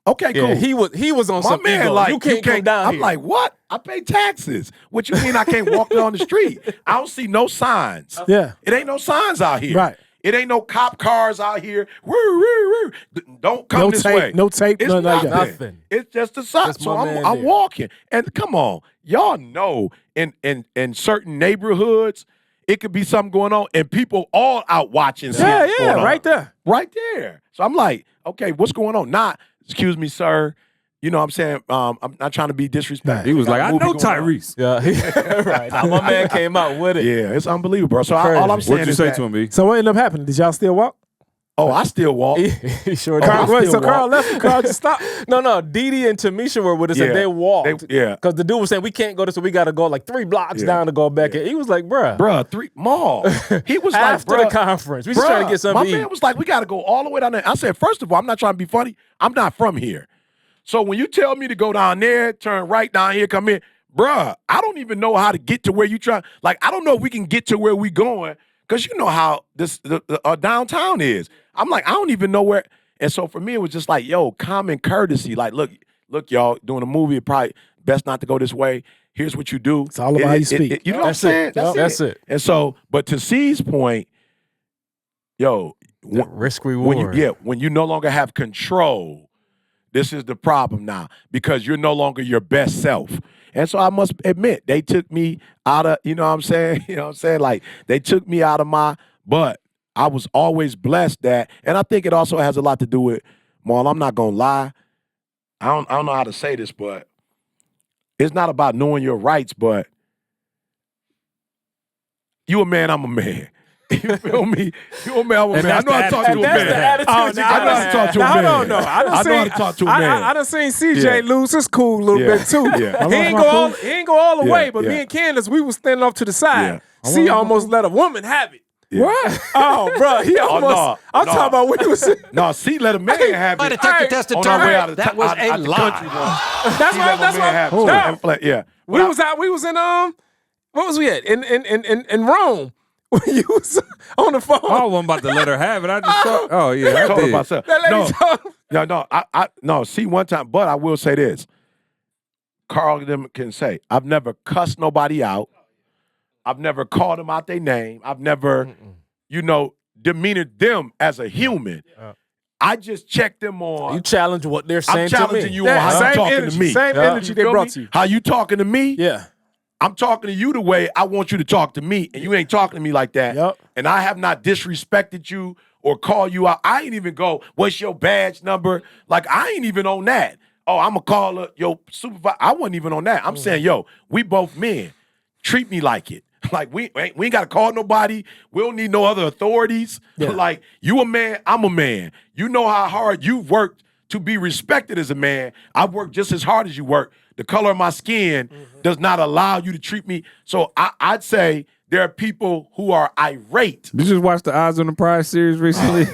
A: okay, cool.
F: Yeah, he was on
A: My
F: some
A: man,
F: ego.
A: like
F: you can't come down
A: I'm
F: here.
A: like, what? I pay taxes. What you mean I can't walk down the street? I don't see no signs.
E: Yeah.
A: It ain't no signs out here.
E: Right.
A: It ain't no cop cars out here. Woo, woo, woo. Don't come
E: No
A: this
E: tape,
A: way.
E: no tape,
A: It's
E: nothing like that.
F: Nothing.
A: It's just a sign.
F: That's
A: So
F: my man
A: I'm
F: there.
A: walking. And come on, y'all know in certain neighborhoods, it could be something going on, and people all out watching. seeing
E: Yeah,
A: what's
E: yeah,
A: going on.
E: right there.
A: Right there. So I'm like, okay, what's going on? Not, excuse me, sir. You know what I'm saying? I'm not trying to be disrespectful.
D: He was
A: Got
D: like,
A: a
D: I
A: movie
D: know
A: going on.
D: Tyrese.
F: Yeah, right. Now, my man came out with it.
A: Yeah, it's unbelievable, bro. So
F: Crazy.
A: all I'm saying
D: What'd you
A: is
D: say
A: that,
D: to him, B?
E: So what ended up happening? Did y'all still walk?
A: oh, I still walk.
F: He sure
A: Oh,
F: did.
A: I
E: Wait,
A: still
E: so Carl
A: walk.
E: left and Carl just stopped?
F: No, Didi and Tamisha were with us,
A: Yeah.
F: and they walked.
A: Yeah.
F: Because the dude was saying, we can't go this, so we got to go like 3 blocks
A: Yeah.
F: down to go back. And he was like, bruh.
A: Bruh, 3 mall. He was like,
F: After
A: bruh,
F: the conference. We just
A: bruh,
F: trying to get something
A: my
F: to
A: man
F: eat.
A: was like, we got to go all the way down there. I said, first of all, I'm not trying to be funny. I'm not from here. So when you tell me to go down there, turn right down here, come in, bruh, I don't even know how to get to where you try. Like, I don't know if we can get to where we going because you know how the downtown is. I'm like, I don't even know where. And so for me, it was just like, yo, common courtesy. Like, look, y'all, doing a movie, it probably best not to go this way. Here's what you do.
E: It's all about how you speak.
A: You know
F: That's
A: what I'm
F: it.
A: saying?
F: Yep. That's it.
A: And so, but to C's point, yo,
F: Risk reward.
A: when you no longer have control, this is the problem now because you're no longer your best self. And so I must admit, they took me out of, you know what I'm saying? You know what I'm saying? Like, they took me out of but I was always blessed that, and I think it also has a lot to do with, Maul, I'm not gonna lie. I don't know how to say this, but it's not about knowing your rights, but you a man, I'm a man. You feel me? You a man, I'm a man. I know how to talk to a
F: And that's the
A: man.
F: attitude
E: Oh,
F: you
E: now
A: I know how to talk to a
E: Now,
A: man.
E: hold on, no. I
A: know how to talk to a man.
E: I done seen CJ
A: Yeah.
E: lose his cool a little
A: Yeah.
E: bit too.
A: Yeah.
E: He ain't go all the
A: Yeah,
E: way, but
A: yeah.
E: me and Candace, we was standing off to the side.
A: Yeah.
E: C almost let a woman have it.
A: Yeah.
E: What? Oh, bro, he almost.
A: no,
E: I'm
A: no.
E: talking about when he was.
A: No, see, let a man have
G: Lie
A: it.
G: detector test
A: On our way out
G: determined
A: of
G: that was a
A: out the
G: lie.
A: country once.
E: That's
A: See,
E: why.
A: let my
E: That's
A: man have
E: why.
A: it.
E: No.
A: And play- Yeah.
E: We was out. We was in What was we at? In Rome. When you was on the phone.
D: I wasn't about to let her have it. I just thought, oh, yeah, I
A: Told
D: did.
A: myself.
E: That lady
A: No,
E: told-
A: no. See, one time, but I will say this. Carl them can say, I've never cussed nobody out. I've never called them out their name. I've never, demeanored them as a human. I just checked them on.
F: You challenge what they're saying
A: I'm
F: to me.
A: challenging you on how you
E: same
A: talking
E: energy,
A: to me.
E: same
F: Yeah.
E: energy
A: You
E: they
A: feel
E: brought
A: me?
E: to you.
A: How you talking to me?
E: Yeah.
A: I'm talking to you the way I want you to talk to me, and you ain't talking to me like that.
E: Yep.
A: And I have not disrespected you or called you out. I ain't even go, what's your badge number? Like, I ain't even on that. Oh, I'm going to call your supervisor. I wasn't even on that. I'm saying, yo, we both men. Treat me like it. Like, we ain't got to call nobody. We don't need no other authorities.
E: Yeah.
A: Like, you a man, I'm a man. You know how hard you've worked to be respected as a man. I've worked just as hard as you work. The color of my skin does not allow you to treat me. So I'd say there are people who are irate.
D: Did you just watch the Eyes on the Prize series recently?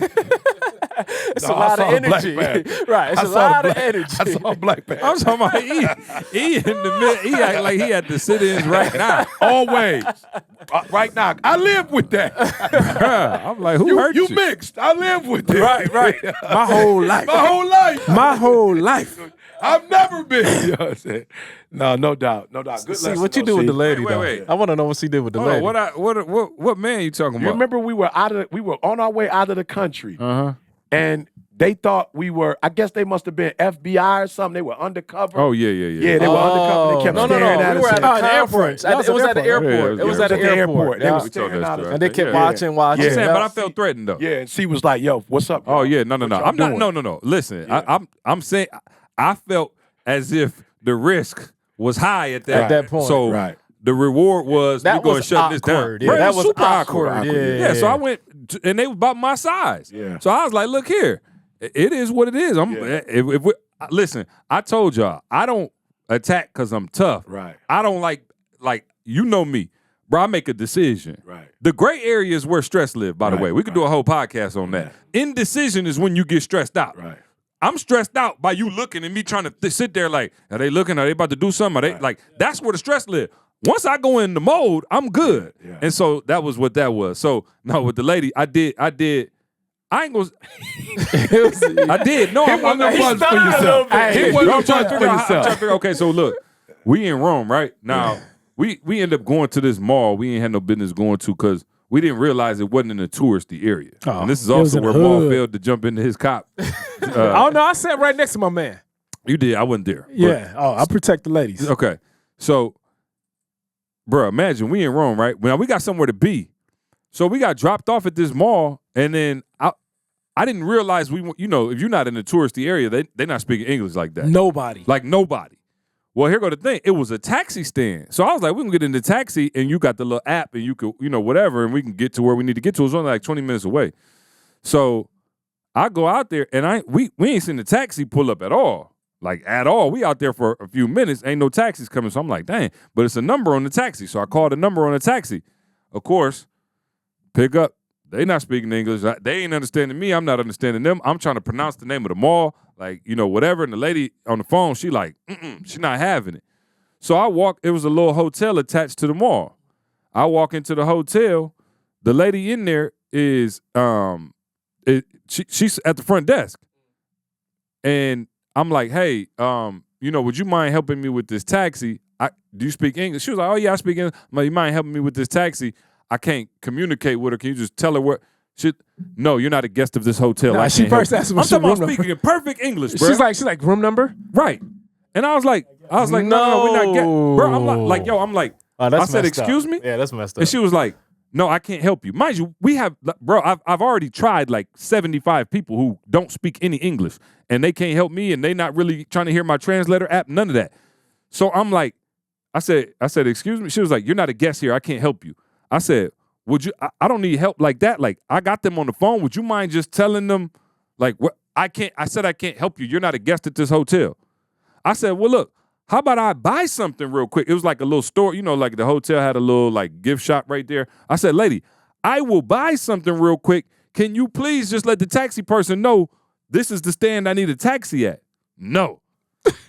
E: It's
C: No,
E: a
C: I
E: lot of
C: saw the Black
E: energy.
C: Panther.
E: Right. It's
C: I
E: a
C: saw the
E: lot of
C: Black-
E: energy.
C: I saw Black Panther.
D: I'm talking about he in the mid. He act like he had to sit in right now.
C: Always. Right now. I live with that.
D: Bruh, I'm like, who hurt
C: You
D: you?
C: mixed. I live with it.
E: Right. My whole life.
C: My whole life.
E: My whole life.
C: I've never been. You know what I'm saying? No doubt. Good
F: See
C: lesson,
F: what you
C: though,
F: do with
C: see?
F: the lady.
D: Wait,
F: though.
D: wait.
F: I want to know what she did with the
D: Hold
F: lady.
D: on, what man you talking
C: You
D: about?
C: remember we were on our way out of the country.
D: Uh-huh.
C: And they thought we were, I guess they must have been FBI or something. They were undercover.
D: Oh yeah.
C: Yeah, they were undercover. They kept
F: no.
C: staring at
F: We
C: us.
F: were at
C: and-
F: the
E: the airport.
F: conference.
E: That was
F: It was at the
E: at the
F: airport.
D: airport.
F: It was
D: Yeah,
F: at the airport.
C: They
F: Yeah.
C: was
D: We told
C: staring
D: that
C: at us.
D: story.
F: And they kept
D: Yeah.
F: watching.
D: I'm
C: Yeah.
D: saying, but I felt threatened though.
C: Yeah, and she was like, yo, what's up?
D: Oh
C: y'all?
D: yeah, no.
C: What y'all
D: I'm not.
C: doing?
D: No. Listen, I'm saying I felt as if the risk was high at that
F: point.
D: So
C: Right.
D: the reward was
F: That
D: we going to
F: was
D: shut this down.
F: awkward, yeah.
D: Bro, it
F: That was
D: super
F: awkward, yeah.
D: So I went, and they was about my size.
C: Yeah.
D: So I was like, look here, it is what it is.
C: Yeah.
D: If we, listen, I told y'all I don't attack because I'm tough.
C: Right.
D: I don't like you know me, bro. I make a decision.
C: Right.
D: The gray area is where stress live. By the
C: Right,
D: way, we could do a whole podcast on that. Indecision is when you get stressed out.
C: Right.
D: I'm stressed out by you looking and me trying to sit there like, are they looking? Are they about to do something? Are they like? That's where the stress live. Once I go in the mode, I'm good.
C: Yeah.
D: And so that was what that was. So no, with the lady, I did. I ain't gonna. I did. No, I'm
C: wasn't no
D: not.
C: buzz for yourself.
D: Hey,
C: He wasn't
D: I'm
C: no
D: trying
C: buzz
D: to
C: for
D: figure out. I'm
C: yourself.
D: trying to figure out. Okay, so look, we in Rome, right now. We end up going to this mall we ain't had no business going to because we didn't realize it wasn't in a touristy area. And this is
E: it was
D: also
E: in
D: where
E: the
D: Maul
E: hood.
D: failed to jump into his cop.
E: Oh no, I sat right next to my man.
D: You did. I wasn't there. But-
E: Yeah. Oh, I protect the ladies.
D: okay. So, bro, imagine we in Rome, right? Now we got somewhere to be. So we got dropped off at this mall, and then I didn't realize if you're not in the touristy area, they're not speaking English like that.
E: Nobody.
D: Like nobody. Well, here go the thing. It was a taxi stand. So I was like, we can get in the taxi and you got the little app and you could, whatever, and we can get to where we need to get to. It was only like 20 minutes away. So I go out there and we ain't seen the taxi pull up at all. Like at all. We out there for a few minutes. Ain't no taxis coming. So I'm like, dang. But it's a number on the taxi. So I called a number on the taxi. Of course, pick up. They not speaking English. They ain't understanding me. I'm not understanding them. I'm trying to pronounce the name of the mall, like, whatever. And the lady on the phone, she like, she not having it. So I walk, it was a little hotel attached to the mall. I walk into the hotel. The lady in there is, she's at the front desk. And I'm like, hey, would you mind helping me with this taxi? Do you speak English? She was like, oh yeah, I speak English. I'm like, you mind helping me with this taxi? I can't communicate with her. Can you just tell her where? No, you're not a guest of this hotel.
E: Nah,
D: I
E: she
D: can't help
E: first
D: you.
E: asked
D: I'm
E: what's
D: talking
E: your
D: about
E: room
D: speaking in perfect English, bro.
E: She's like room number.
D: Right. And I was like, no, we're not getting. Bro, I'm like,
F: Oh, that's
D: I said,
F: messed up.
D: excuse me?
F: Yeah, that's messed up.
D: And she was like, no, I can't help you. Mind you, we have, bro, I've already tried like 75 people who don't speak any English and they can't help me and they not really trying to hear my translator app, none of that. So I'm like, I said, excuse me. She was like, you're not a guest here. I can't help you. I said, would you, I don't need help like that. Like I got them on the phone. Would you mind just telling them like what I said, I can't help you. You're not a guest at this hotel. I said, well, look, how about I buy something real quick? It was like a little store, like the hotel had a little like gift shop right there. I said, lady, I will buy something real quick. Can you please just let the taxi person know this is the stand I need a taxi at? No.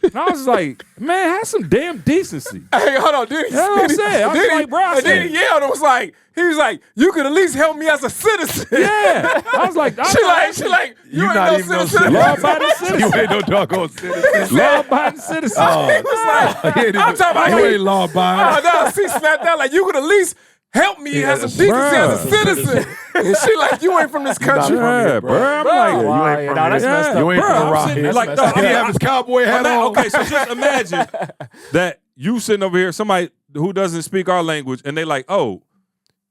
D: And I was like, man, have some damn decency.
E: Hey, hold on, dude.
D: You know what I'm saying? I was like, bro,
E: and then he yelled and was like, you could at least help me as a citizen.
D: Yeah. I was like,
E: she like, you ain't
C: not
E: no
C: even no
E: citizen.
D: law-abiding citizen.
C: You ain't no doggone citizen.
D: Law-abiding citizen.
E: He was like, I'm talking about
C: you ain't law abiding.
E: Oh, no, she snapped out like, you could at least help me have some decency as a citizen. And she like, you ain't from this country.
D: Yeah, bro. I'm like,
C: you ain't from
F: that's
C: here.
F: messed up.
C: You ain't
D: bro,
C: from
D: I'm
C: around
D: sitting
C: here.
D: like,
C: He have his cowboy hat on.
D: okay, so just imagine that you sitting over here, somebody who doesn't speak our language, and they like, oh,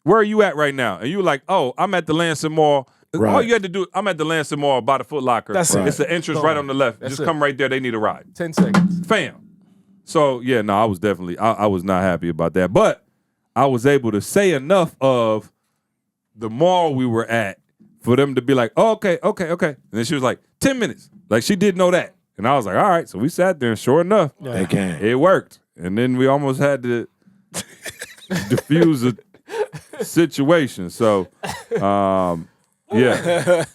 D: where are you at right now? And you like, oh, I'm at the Lansing Mall.
C: Right.
D: All you had to do, I'm at the Lansing Mall by the Foot Locker.
E: That's it.
D: It's the entrance right on the left.
F: That's
D: Just
F: it.
D: come right there. They need a ride.
F: 10 seconds.
D: Fam. So, yeah, no, I was definitely, I was not happy about that. But I was able to say enough of the mall we were at for them to be like, oh, okay. And then she was like, 10 minutes. Like, she did know that. And I was like, all right. So we sat there, and sure enough,
C: They can.
D: it worked. And then we almost had to diffuse a situation. So, yeah.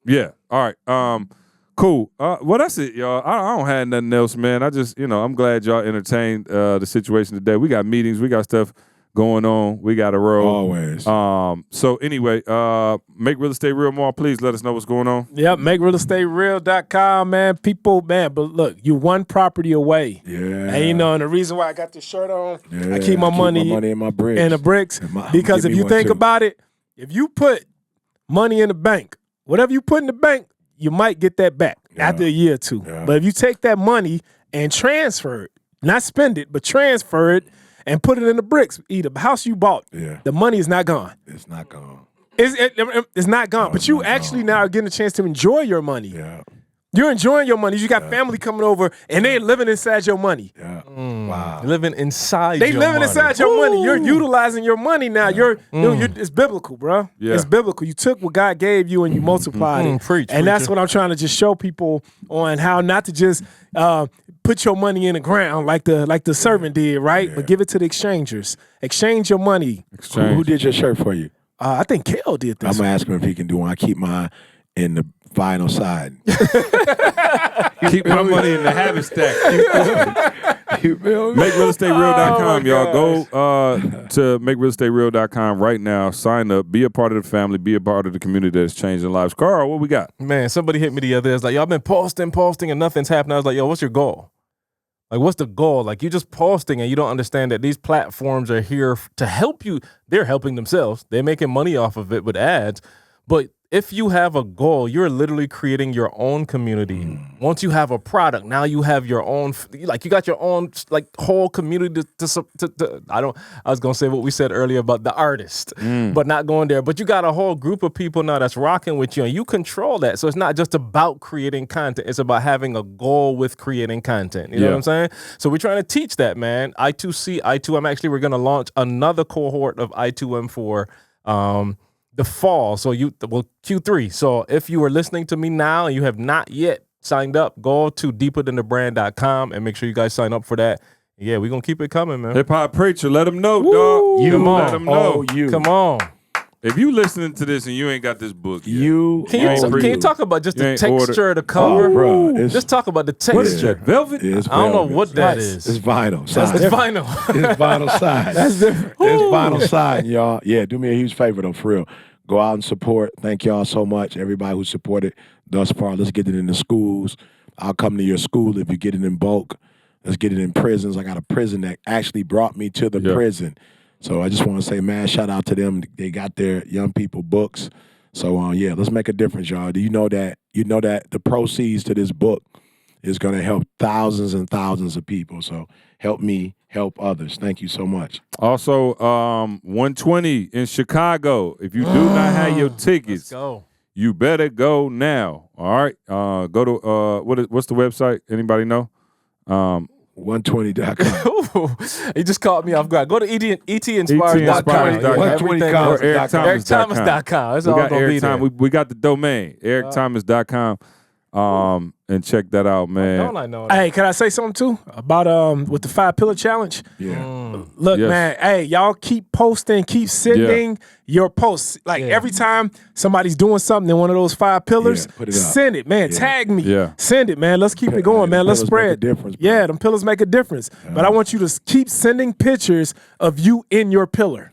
D: Yeah. All right. Cool. Well, that's it, y'all. I don't have nothing else, man. I just, I'm glad y'all entertained the situation today. We got meetings. We got stuff going on. We got a road.
A: Always.
D: So anyway, Make Real Estate Real More. Please let us know what's going on.
E: Yep, makerealestatereal.com, man. People, man, but look, you one property away.
A: Yeah.
E: And and the reason why I got this shirt on,
A: Yeah,
E: I keep my money
A: in my bricks.
E: in the bricks. Because
A: give
E: if
A: me
E: you
A: one
E: think
A: too.
E: about it, if you put money in the bank, whatever you put in the bank, you might get that back after a year or two.
A: Yeah.
E: But if you take that money and transfer it, not spend it, but transfer it and put it in the bricks, either the house you bought, the money is not gone.
A: It's not gone.
E: It's not gone. But you actually now are getting a chance to enjoy your money.
A: Yeah.
E: You're enjoying your money. You got family coming over and they're living inside your money.
A: Yeah. Wow.
F: Living inside
E: They
F: your
E: living
F: money.
E: inside your money. You're utilizing your money now. It's biblical, bro.
D: Yeah.
E: It's biblical. You took what God gave you and you multiplied it.
F: Preach,
E: and that's
F: preacher.
E: what I'm trying to just show people on how not to just put your money in the ground like the servant did, right? But give it to the exchangers. Exchange your money.
A: Who did your shirt for you?
E: I think Kale did this.
A: I'm going to ask him if he can do one. I keep mine in the vinyl side.
D: Keep my money in the habit stack.
A: You feel me?
D: MakeRealEstateReal.com, y'all. Go to MakeRealEstateReal.com right now. Sign up. Be a part of the family. Be a part of the community that's changing lives. Carl, what we got?
F: Man, somebody hit me the other day. It's like, y'all been posting and nothing's happening. I was like, yo, what's your goal? Like, what's the goal? Like, you just posting and you don't understand that these platforms are here to help you. They're helping themselves. They're making money off of it with ads. But if you have a goal, you're literally creating your own community. Once you have a product, now you have your own, like you got your own like whole community to I was going to say what we said earlier about the artist, but not going there. But you got a whole group of people now that's rocking with you and you control that. So it's not just about creating content. It's about having a goal with creating content. You know what I'm saying? So we're trying to teach that, man. I2C, I2M. We're going to launch another cohort of I2M4, the fall, so Q3. So if you are listening to me now and you have not yet signed up, go to deeperthanthebrand.com and make sure you guys sign up for that. Yeah, we're going to keep it coming, man.
D: Hip Hop Preacher, let them know, dog.
F: Come on.
D: Let them know.
F: Come on.
D: If you listening to this and you ain't got this book yet,
F: Can you talk about just the
D: ain't
F: texture of the
A: Oh,
F: cover?
A: bro.
F: Just talk about the texture.
D: what is that? Velvet?
A: It's
F: I don't know
A: velvet.
F: what that is.
A: It's vinyl.
F: It's
A: Side.
F: vinyl.
A: It's vinyl side. That's different. It's vinyl side, y'all. Yeah, do me a huge favor, though, for real. Go out and support. Thank y'all so much, everybody who supported thus far. Let's get it in the schools. I'll come to your school if you get it in bulk. Let's get it in prisons. I got a prison that actually brought me to the prison. So I just want to say, man, shout out to them. They got their young people books. So, let's make a difference, y'all. Do you know that the proceeds to this book is going to help thousands and thousands of people. So help me help others. Thank you so much.
D: Also, 120 in Chicago. If you do not have your tickets,
F: Go.
D: you better go now. All right. Go to what's the website? Anybody know?
A: 120.com.
F: He just caught me off guard. Go to etinspires.com.
D: Or
F: EricThomas.com. That's
D: We
F: all
D: got
F: gonna be
D: Eric
F: there.
D: Thomas. We got the domain, ericthomas.com. And check that out, man.
F: Don't I know that?
E: Hey, can I say something too about with the 5 pillar challenge?
A: Yeah.
E: Look,
D: Yes.
E: man, hey, y'all keep posting, keep sending your posts. Like every time somebody's doing something in one of those 5 pillars,
A: put it up.
E: send it, man. Tag me.
D: Yeah.
E: Send it, man. Let's keep it going, man. Let's
A: Pillars make a
E: spread.
A: difference, bro.
E: Yeah, them pillars make a difference. But I want you to keep sending pictures of you in your pillar.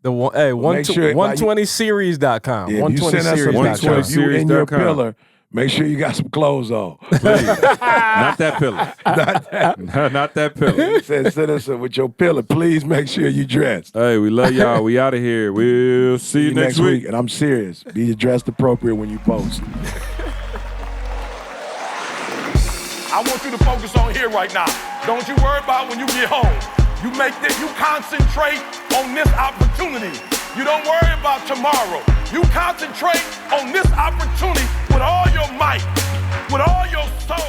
F: The one, hey,
A: make sure-
F: 120series.com.
A: Yeah, if you send us a
F: 120series.com.
A: picture of you in your
D: 120series.com.
A: pillar, make sure you got some clothes on.
D: Not that pillar. Not that pillar.
A: Send us with your pillar. Please make sure you dressed.
D: Hey, we love y'all. We out of here. We'll see you next week.
A: And I'm serious. Be dressed appropriate when you post.
C: I want you to focus on here right now. Don't you worry about when you get home. You concentrate on this opportunity. You don't worry about tomorrow. You concentrate on this opportunity with all your might, with all your soul.